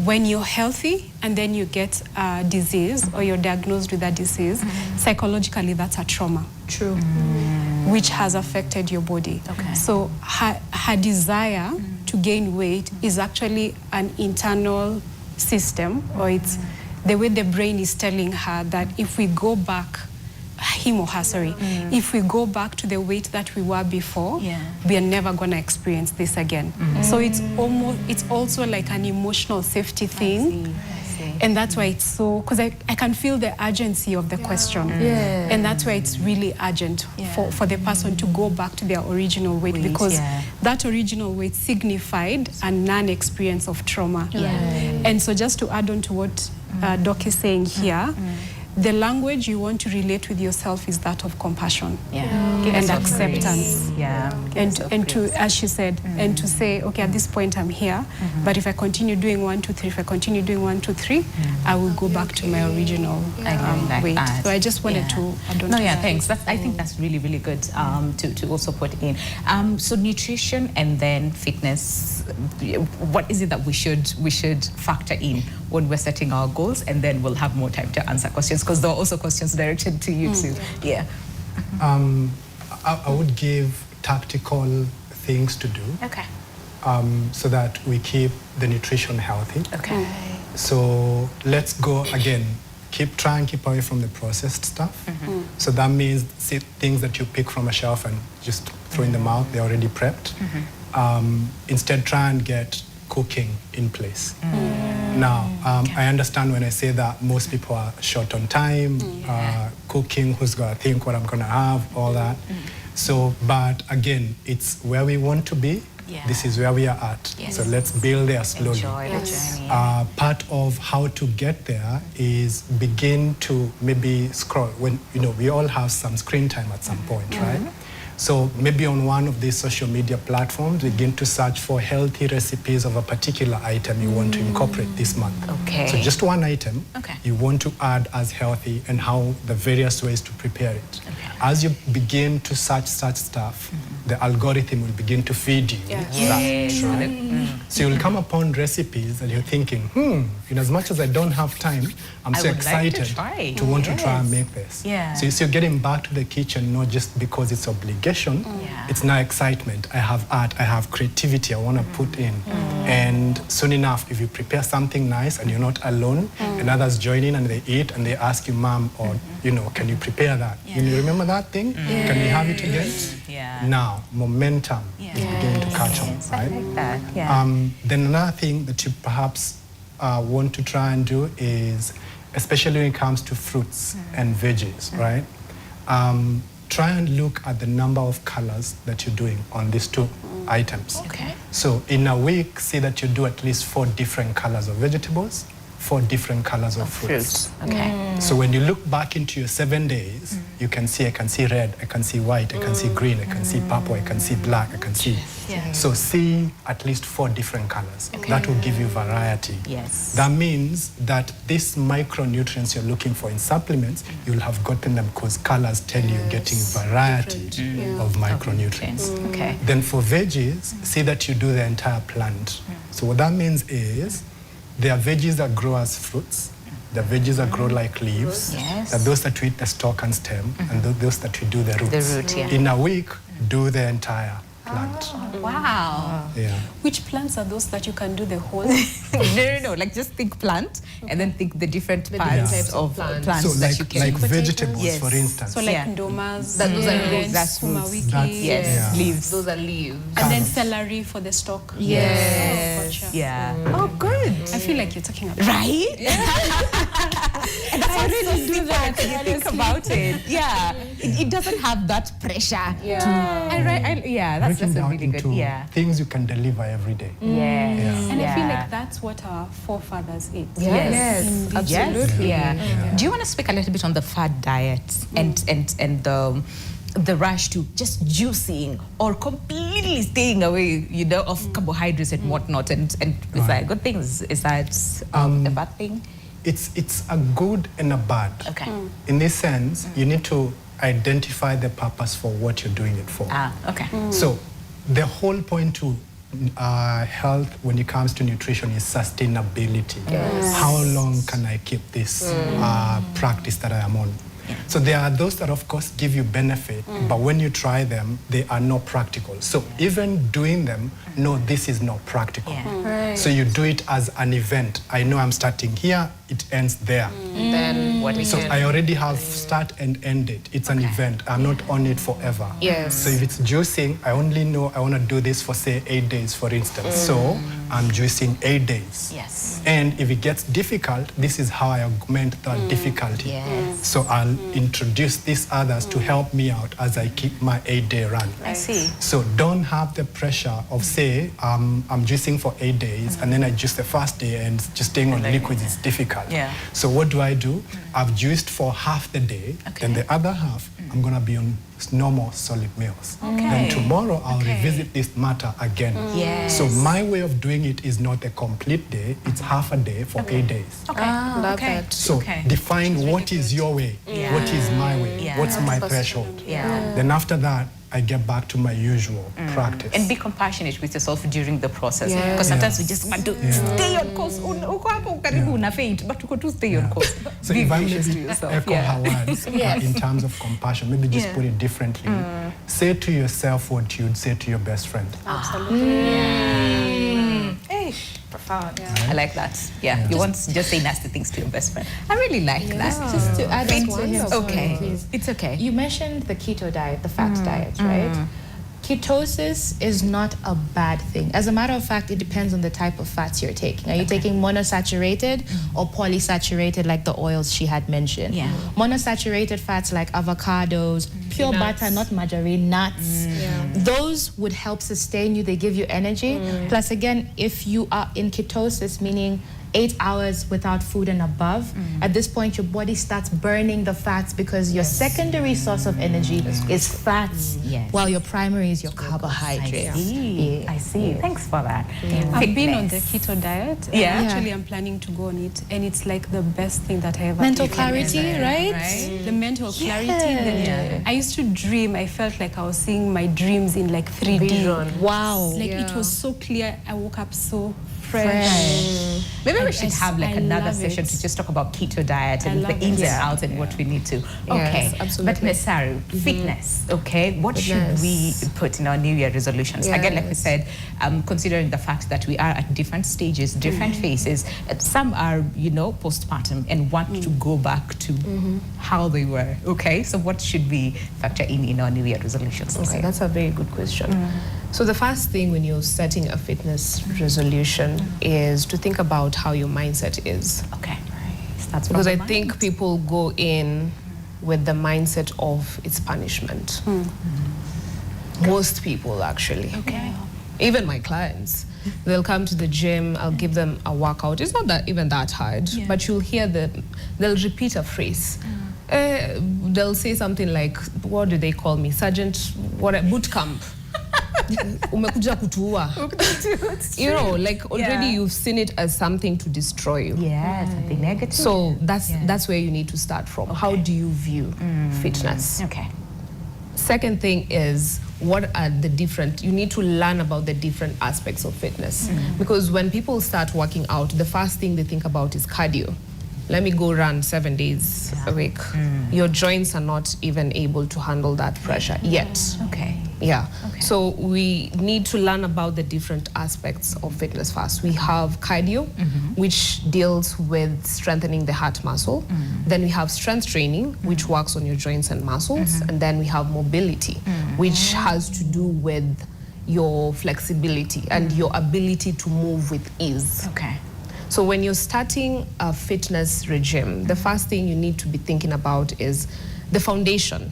when you're healthy and then you get a disease or you're diagnosed with a disease, psychologically that's a trauma. True. Which has affected your body. So her desire to gain weight is actually an internal system, or it's the way the brain is telling her that if we go back, if we go back to the weight that we were before, we are never going to experience this again. So it's also like an emotional safety thing. And that's why it's so, because I can feel the urgency of the question. And that's why it's really urgent for the person to go back to their original weight, because that original weight signified a non-experience of trauma. And so just to add on to what Doc is saying here, the language you want to relate with yourself is that of compassion and acceptance. And to, as she said, and to say, okay, at this point I'm here, but if I continue doing 1, 2, 3, if I continue doing 1, 2, 3, I will go back to my original weight. So I just wanted to add on to that. Thanks. I think that's really, really good to also put in. So nutrition and then fitness, what is it that we should factor in when we're setting our goals, and then we'll have more time to answer questions, because there are also questions directed to you too. Yeah. I would give tactical things to do Okay. so that we keep the nutrition healthy. Okay. So let's go again. Try and keep away from the processed stuff. So that means things that you pick from a shelf and just throw in the mouth, they're already prepped. Instead, try and get cooking in place. Now, I understand when I say that most people are short on time, cooking, who's got to think what I'm going to have, all that. So, but again, it's where we want to be. Yeah. This is where we are at. Yes. So let's build there slowly. Enjoy the journey. Part of how to get there is begin to maybe scroll. When we all have some screen time at some point, right? So maybe on one of these social media platforms, begin to search for healthy recipes of a particular item you want to incorporate this month. Okay. So just one item Okay. you want to add as healthy, and how the various ways to prepare it. Okay. As you begin to search such stuff, the algorithm will begin to feed you that, right? So you'll come upon recipes and you're thinking, as much as I don't have time, I'm I so would like to excited try. to want to try and make this. Yeah. So you're getting back to the kitchen, not just because it's obligation, Yeah. it's now excitement. I have art, I have creativity I want to put in. And soon enough, if you prepare something nice and you're not alone, and others join in and they eat and they ask you, Mom, or, can you prepare that? You remember that thing? Can we have it again? Yeah. Now, momentum is beginning to catch on, right? I like that. Yeah. Then another thing that you perhaps want to try and do is, especially when it comes to fruits and veggies, right? Try and look at the number of colors that you're doing on these two items. Okay. So in a week, say that you do at least 4 different colors of vegetables, 4 different colors of fruits. Okay. So when you look back into your 7 days, you can see, I can see red, I can see white, I can see green, I can see purple, I can see black, I can see. So see at least 4 different colors. That will give you variety. Yes. That means that these micronutrients you're looking for in supplements, you'll have gotten them because colors tell you you're getting variety of micronutrients. Okay. Then for veggies, see that you do the entire plant. So what that means is, there are veggies that grow as fruits, there are veggies that grow like leaves, Yes. there are those that we eat the stalk and stem, and those that we do the roots. The root, yeah. In a week, do the entire plant. Wow. Yeah. Which plants are those that you can do the whole? No. Like just think plant, and then think the different parts types of plants, plants. So that you can. like Potatoes? vegetables, Yes. for instance. So like Yeah. ndomas, Those are beans, that's sukuma roots. wiki, That's- Yes, Yeah. leaves. Those are leaves. and then celery for the stalk. Yes. Oh, gotcha. Yeah. Oh, good. I feel like you're talking about Right? And that's what really do that when you think about it. Yeah. It doesn't have that pressure. Yeah. That's Breaking a down really good. into Yeah. things you can deliver every day. Yes. And I feel Yeah. like that's what our forefathers ate. Yes, Indigenous. absolutely. Yeah. Do you want to speak a little bit on the fad diet and the rush to just juicing or completely staying away, of carbohydrates and whatnot? And is that a good thing? Is that a bad thing? It's a good and a bad. Okay. In this sense, you need to identify the purpose for what you're doing it for. Okay. So the whole point to health when it comes to nutrition is sustainability. How long can I keep this practice that I am on? So there are those that of course give you benefit, but when you try them, they are not practical. So even doing them, no, this is not practical. So you do it as an event. I know I'm starting here, it ends there. Then what we So can. I already have start and end date. It's an event. I'm not on it forever. Yes. So if it's juicing, I only know I want to do this for say 8 days, for instance. So I'm juicing 8 days. Yes. And if it gets difficult, this is how I augment that difficulty. Yes. So I'll introduce these others to help me out as I keep my 8-day run. I see. So don't have the pressure of say, I'm juicing for 8 days and then I juice the first day and just staying on liquids is difficult. Yeah. So what do? I've juiced for half the day, then the other half, I'm gonna be on normal solid meals. Then tomorrow I'll revisit this matter again. Yes. So my way of doing it is not a complete day, it's half a day for 8 days. Okay. Love that. So define what is your way, what is my way. Yeah. What's my threshold? Yeah. Then after that, I get back to my usual practice. And be compassionate with yourself during the process. Yes. Because sometimes we just want to stay on course. Uko hapo karibu una faint, but uko to stay on course. So Be if I gracious to maybe yourself. echo her words in terms of compassion, maybe just put it differently. Say to yourself what you'd say to your best friend. Profound. I like that. Yeah. You won't just say nasty things to your best friend. I really like that. Just to add Faint- on to his okay. please. It's okay. You mentioned the keto diet, the fat diet, right? Ketosis is not a bad thing. As a matter of fact, it depends on the type of fats you're taking. Are you taking monosaturated or polysaturated, like the oils she had mentioned? Yeah. Monosaturated fats like avocados, pure butter, not margarine, nuts. Those would help sustain you. They give you energy. Plus, again, if you are in ketosis, meaning 8 hours without food and above, at this point your body starts burning the fats because your secondary source of energy is fats, while your primary is your carbohydrates. I see. Thanks for that. I've been on the Fitness. keto diet, and Yeah. actually I'm planning to go on it, and it's like the best thing that I ever Mental did. clarity, right? The mental clarity. I used to dream. I felt like I was seeing my dreams in like 3D. Vision. Wow. Like it was so clear. I woke up so fresh. Maybe we I- should I- have like I another love session it. to just talk about keto diet I and the love ins it. and outs and what we need to. Okay, absolutely. but Ms. Saru, fitness. Okay, what should we put in our New Year resolutions? Again, like we said, considering the fact that we are at different stages, different phases. Some are, postpartum and want to go back to how they were. Okay, so what should we factor in our New Year resolutions? Okay, that's a very good question. So the first thing when you're setting a fitness resolution is to think about how your mindset is. Okay, starts from Because the I mind. think people go in with the mindset of it's punishment. Most people actually. Okay. Even my clients, they'll come to the gym, I'll give them a workout. It's not that even that hard, but you'll hear they'll repeat a phrase. They'll say something like, what do they call me? Sergeant, boot camp. Umekuja kutuua. Like already you've seen it as something to destroy you. Yeah, something negative. So that's where you need to start from. How do you view fitness? Okay. Second thing is, what are the different, you need to learn about the different aspects of fitness. Because when people start working out, the first thing they think about is cardio. Let me go run 7 days a week. Your joints are not even able to handle that pressure yet. Okay. Yeah. So we need to learn about the different aspects of fitness first. We have cardio, which deals with strengthening the heart muscle. Then we have strength training, which works on your joints and muscles. And then we have mobility, which has to do with your flexibility and your ability to move with ease. Okay. So when you're starting a fitness regime, the first thing you need to be thinking about is the foundation.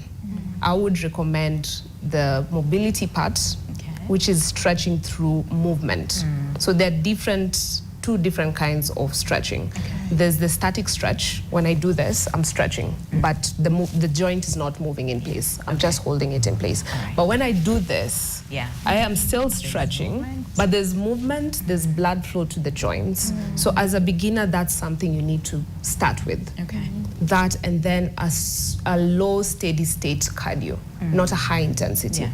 I would recommend the mobility part, which is stretching through movement. So there are two different kinds of stretching. There's the static stretch. When I do this, I'm stretching, but the joint is not moving in place. I'm just holding it in place. But when I do this, I am still stretching, but there's movement, there's blood flow to the joints. So as a beginner, that's something you need to start with. Okay. That, and then a low steady state cardio, not a high intensity.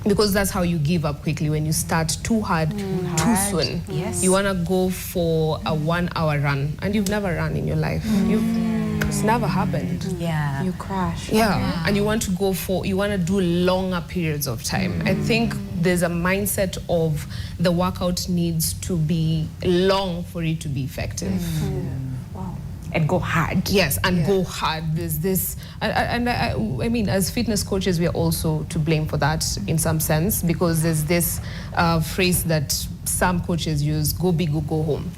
Because that's how you give up quickly, when you start too hard, too soon. Yes. You want to go for a 1 hour run, and you've never run in your life. It's never happened. Yeah. You crash. Yeah, and you want to do longer periods of time. I think there's a mindset of the workout needs to be long for it to be effective. And go hard. Yes, and go hard. There's this, I mean, as fitness coaches, we are also to blame for that in some sense, because there's this phrase that some coaches use: go big or go home.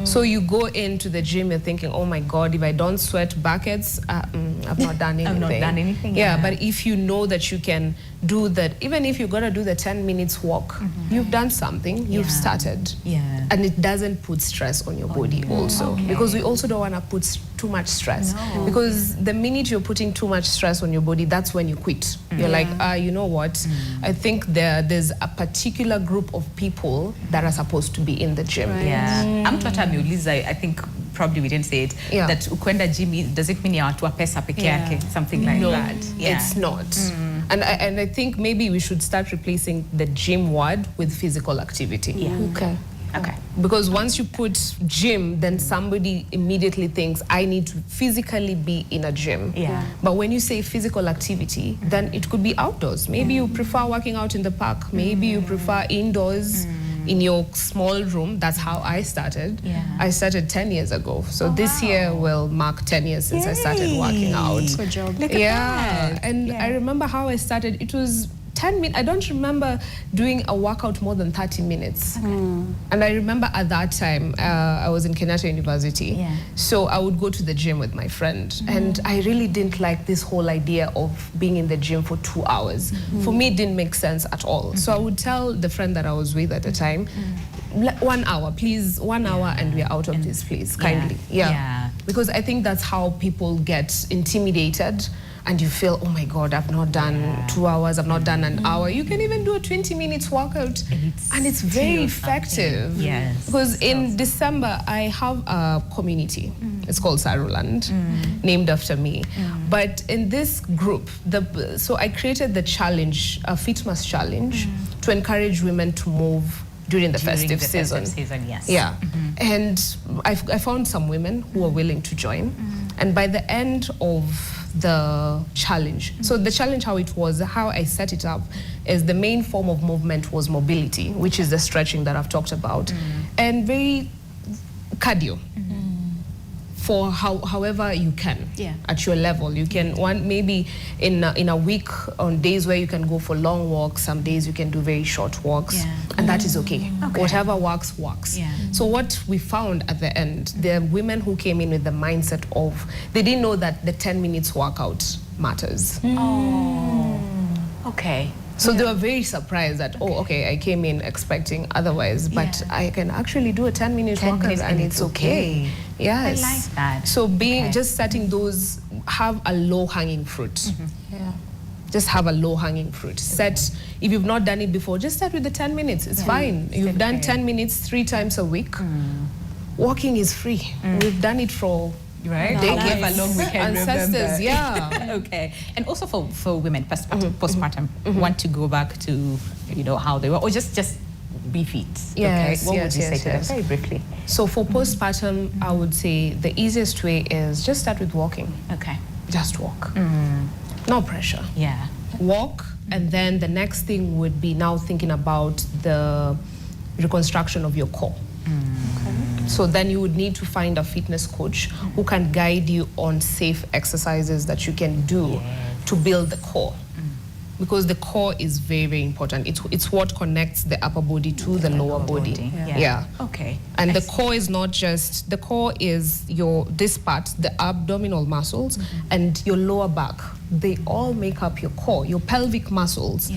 So you go into the gym, you're thinking, oh my God, if I don't sweat buckets, I've not done anything. I've not done anything. Yeah, but if you know that you can do that, even if you're gonna do the 10 minutes walk, you've done something, you've started. Yeah. And it doesn't put stress on your body also. Because we also don't wanna put too much stress. Because the minute you're putting too much stress on your body, that's when you quit. You're like, you know what? I think there's a particular group of people that are supposed to be in the gym. Yeah. Mtu hata ameuliza, I think probably we didn't say it, Yeah. that ukwenda gym, does it mean ya watu wa pesa peke yake? Something like No, that. Yeah. it's not. And I think maybe we should start replacing the gym word with physical activity. Yeah. Okay. Okay. Because once you put gym, then somebody immediately thinks, I need to physically be in a gym. Yeah. But when you say physical activity, then it could be outdoors. Maybe you prefer working out in the park. Maybe you prefer indoors in your small room. That's how I started. Yeah. I started 10 years ago. So this year will mark 10 years since I started working out. Good job. Look at that. And I remember how I started. It was 10 minutes. I don't remember doing a workout more than 30 minutes. And I remember at that time, I was in Kenyatta University. Yeah. So I would go to the gym with my friend. And I really didn't like this whole idea of being in the gym for 2 hours. For me, it didn't make sense at all. So I would tell the friend that I was with at the time, 1 hour, please, 1 hour, and we're out of this place, kindly. Yeah. Because I think that's how people get intimidated. And you feel, oh my God, I've not done 2 hours, I've not done an hour. You can even do a 20 minutes workout. And it's very effective. something. Yes. Because in December, I have a community. It's called Saruland, named after me. But in this group, so I created the challenge, a Fitmas challenge, to encourage women to move during the festive season. Yes. Yeah. And I found some women who were willing to join. And by the end of the challenge, so the challenge, how I set it up is the main form of movement was mobility, which is the stretching that I've talked about, and very cardio. For however you can, at your level. You can maybe in a week, on days where you can go for long walks, some days you can do very short walks, and that is okay. Whatever works, works. Yeah. So what we found at the end, the women who came in with the mindset of, they didn't know that the 10 minutes workout matters. Okay. So they were very surprised that, oh, okay, I came in expecting otherwise, but I can actually do a 10-minute 10 workout minutes and it's okay. Yes. I like that. So Okay. just setting those, have a low-hanging fruit. Yeah. Just have a low-hanging fruit. If you've not done it before, just start with the 10 minutes. It's fine. You've done 10 minutes 3 times a week. Walking is free. We've done it for Right? decades. However long we can Ancestors, remember. yeah. Okay. And also for women, postpartum, want to go back to, how they were, or just be fit. Yes, okay? What yes, would you yes, say to yes. them? Very briefly. So for postpartum, I would say the easiest way is just start with walking. Okay. Just walk. No pressure. Yeah. Walk, and then the next thing would be now thinking about the reconstruction of your core. So then you would need to find a fitness coach who can guide you on safe exercises that you can do to build the core. Because the core is very, very important. It's what connects the upper body to the lower body. Yeah. Okay. And the core is not just, the core is this part, the abdominal muscles, and your lower back. They all make up your core. Your pelvic muscles,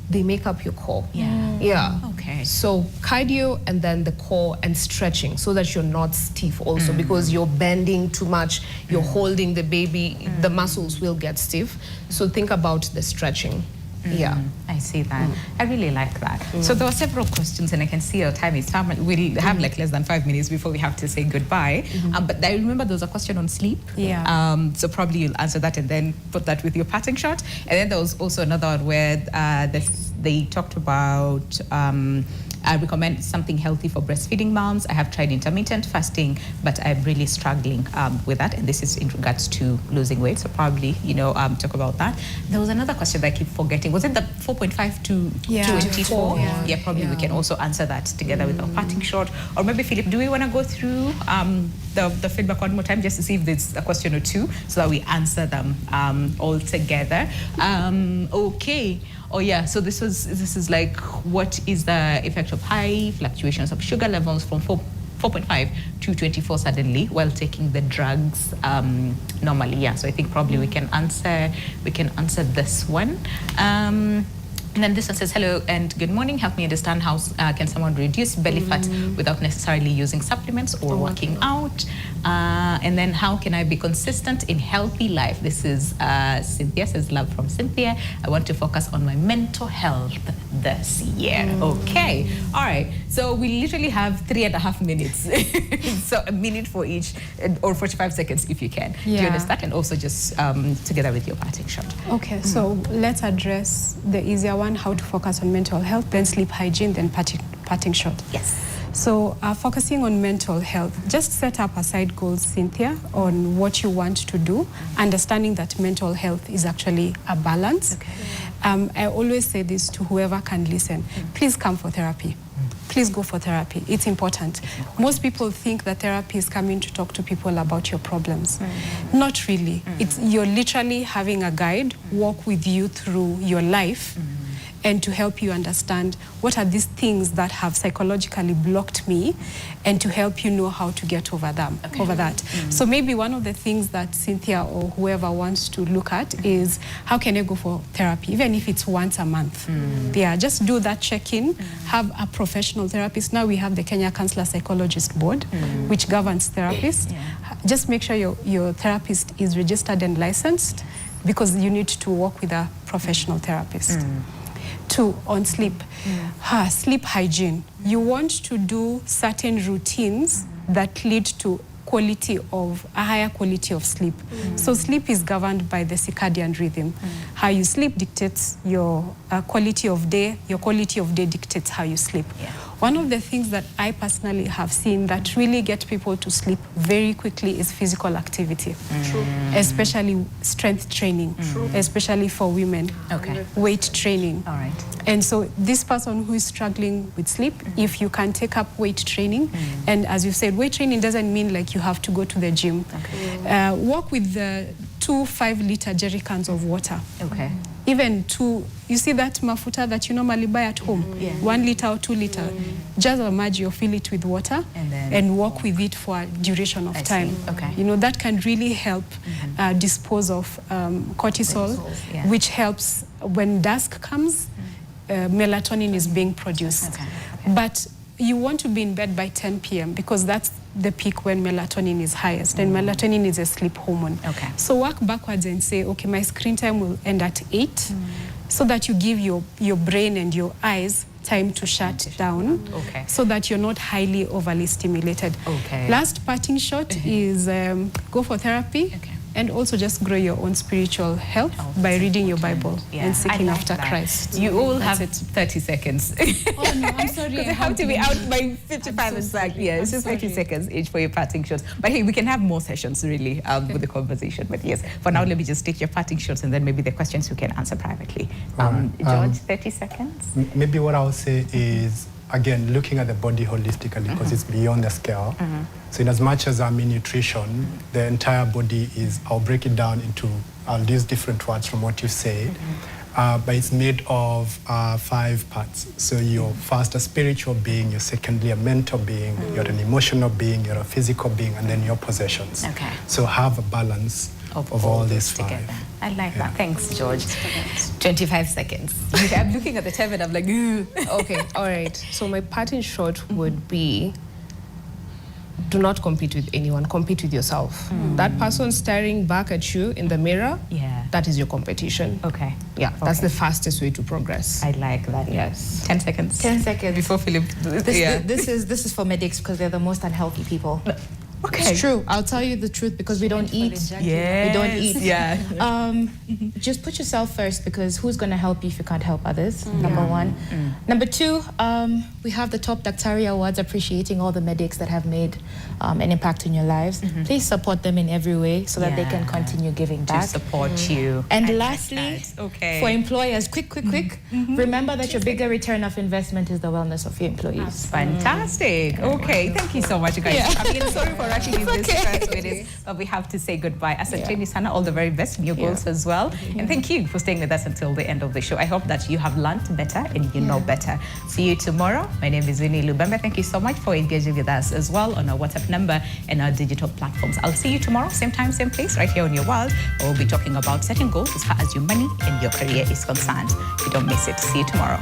they make up your core. Yeah. Okay. So cardio, and then the core, and stretching, so that you're not stiff also, because you're bending too much, you're holding the baby, the muscles will get stiff. So think about the stretching. Yeah. I see that. I really like that. So there were several questions, and I can see our time is time. We'll have like less than 5 minutes before we have to say goodbye. But I remember there was a question on sleep. Yeah. So probably you'll answer that and then put that with your parting shot. And then there was also another one where they talked about I recommend something healthy for breastfeeding moms. I have tried intermittent fasting, but I'm really struggling with that. And this is in regards to losing weight. So probably, talk about that. There was another question that I keep forgetting. Was it the 4.5 to 24? Yeah, probably we can also answer that together with our parting shot. Or maybe, Philip, do we want to go through the feedback one more time just to see if there's a question or two so that we answer them all together? Okay. Oh yeah, so this is like, what is the effect of high fluctuations of sugar levels from 4.5 to 24 suddenly while taking the drugs normally? Yeah, so I think probably we can answer this one. And then this one says, hello and good morning. Help me understand how can someone reduce belly fat without necessarily using supplements or working out? And then how can I be consistent in healthy life? This is Cynthia, says love from Cynthia. I want to focus on my mental health this year. Okay. All right. So we literally have 3.5 minutes. So a minute for each, or 45 seconds if you can. Do you understand? And also just together with your parting shot. Okay, so let's address the easier one, how to focus on mental health, then sleep hygiene, then parting shot. Yes. So focusing on mental health, just set up aside goals, Cynthia, on what you want to do, understanding that mental health is actually a balance. Okay. I always say this to whoever can listen. Please come for therapy. Please go for therapy. It's important. Most people think that therapy is coming to talk to people about your problems. Not really. You're literally having a guide walk with you through your life and to help you understand what are these things that have psychologically blocked me and to help you know how to get over them, over that. So maybe one of the things that Cynthia or whoever wants to look at is how can I go for therapy, even if it's once a month. Yeah, just do that check-in, have a professional therapist. Now we have the Kenya Counselor Psychologist Board, which governs therapists. Just make sure your therapist is registered and licensed because you need to work with a professional therapist. 2, on sleep. Sleep hygiene. You want to do certain routines that lead to a higher quality of sleep. So sleep is governed by the circadian rhythm. How you sleep dictates your quality of day. Your quality of day dictates how you sleep. One of the things that I personally have seen that really get people to sleep very quickly is physical activity. Especially strength training, especially for women. Weight training. All right. And so this person who is struggling with sleep, if you can take up weight training, and as you said, weight training doesn't mean like you have to go to the gym. Work with the 2 5-liter jerry cans of water. Even 2, you see that mafuta that you normally buy at home, 1 liter or 2 liter, just imagine you fill it with water and walk with it for a duration of time. You know, that can really help dispose of cortisol, which helps when dusk comes, melatonin is being produced. But you want to be in bed by 10 p.m. because that's the peak when melatonin is highest, and melatonin is a sleep hormone. So work backwards and say, okay, my screen time will end at 8, so that you give your brain and your eyes time to shut down, so that you're not highly overly stimulated. Last parting shot is go for therapy. And also just grow your own spiritual health by reading your Bible and seeking after Christ. You all have 30 seconds. Oh no, I'm sorry. Because I have to be out by 55 exactly. Yeah, it's just 30 seconds each for your parting shots. But hey, we can have more sessions really with the conversation. But yes, for now, let me just take your parting shots and then maybe the questions you can answer privately. George, 30 seconds? Maybe what I'll say is, again, looking at the body holistically, because it's beyond the scale. So in as much as I'm in nutrition, the entire body is, I'll break it down into, I'll use different words from what you said, but it's made of 5 parts. So you're first a spiritual being, you're secondly a mental being, you're an emotional being, you're a physical being, and then your possessions. So have a balance of all these 5. Together. I like that. Thanks, George. 25 seconds. I'm looking at the time and I'm like, ooh. Okay, all right. So my parting shot would be, do not compete with anyone, compete with yourself. That person staring back at you in the mirror, that is your competition. That's the fastest way to progress. I like that. Yes. 10 seconds. 10 seconds. Before Philip. This is for medics because they're the most unhealthy people. It's true. I'll tell you the truth because we don't eat. We don't eat. Just put yourself first because who's going to help you if you can't help others? Number 1. Number 2, we have the Top Daktari Awards appreciating all the medics that have made an impact in your lives. Please support them in every way so that they can continue giving back. To support you. And lastly, for employers, quick. Remember that your bigger return of investment is the wellness of your employees. Fantastic. Okay, thank you so much, guys. I mean, sorry for rushing in this first minute, but we have to say goodbye. Asanteni sana, all the very best in your goals as well. And thank you for staying with us until the end of the show. I hope that you have learned better and you know better. See you tomorrow. My name is Winnie Lubembe. Thank you so much for engaging with us as well on our WhatsApp number and our digital platforms. I'll see you tomorrow, same time, same place, right here on Your World. We'll be talking about setting goals as far as your money and your career is concerned. You don't miss it. See you tomorrow.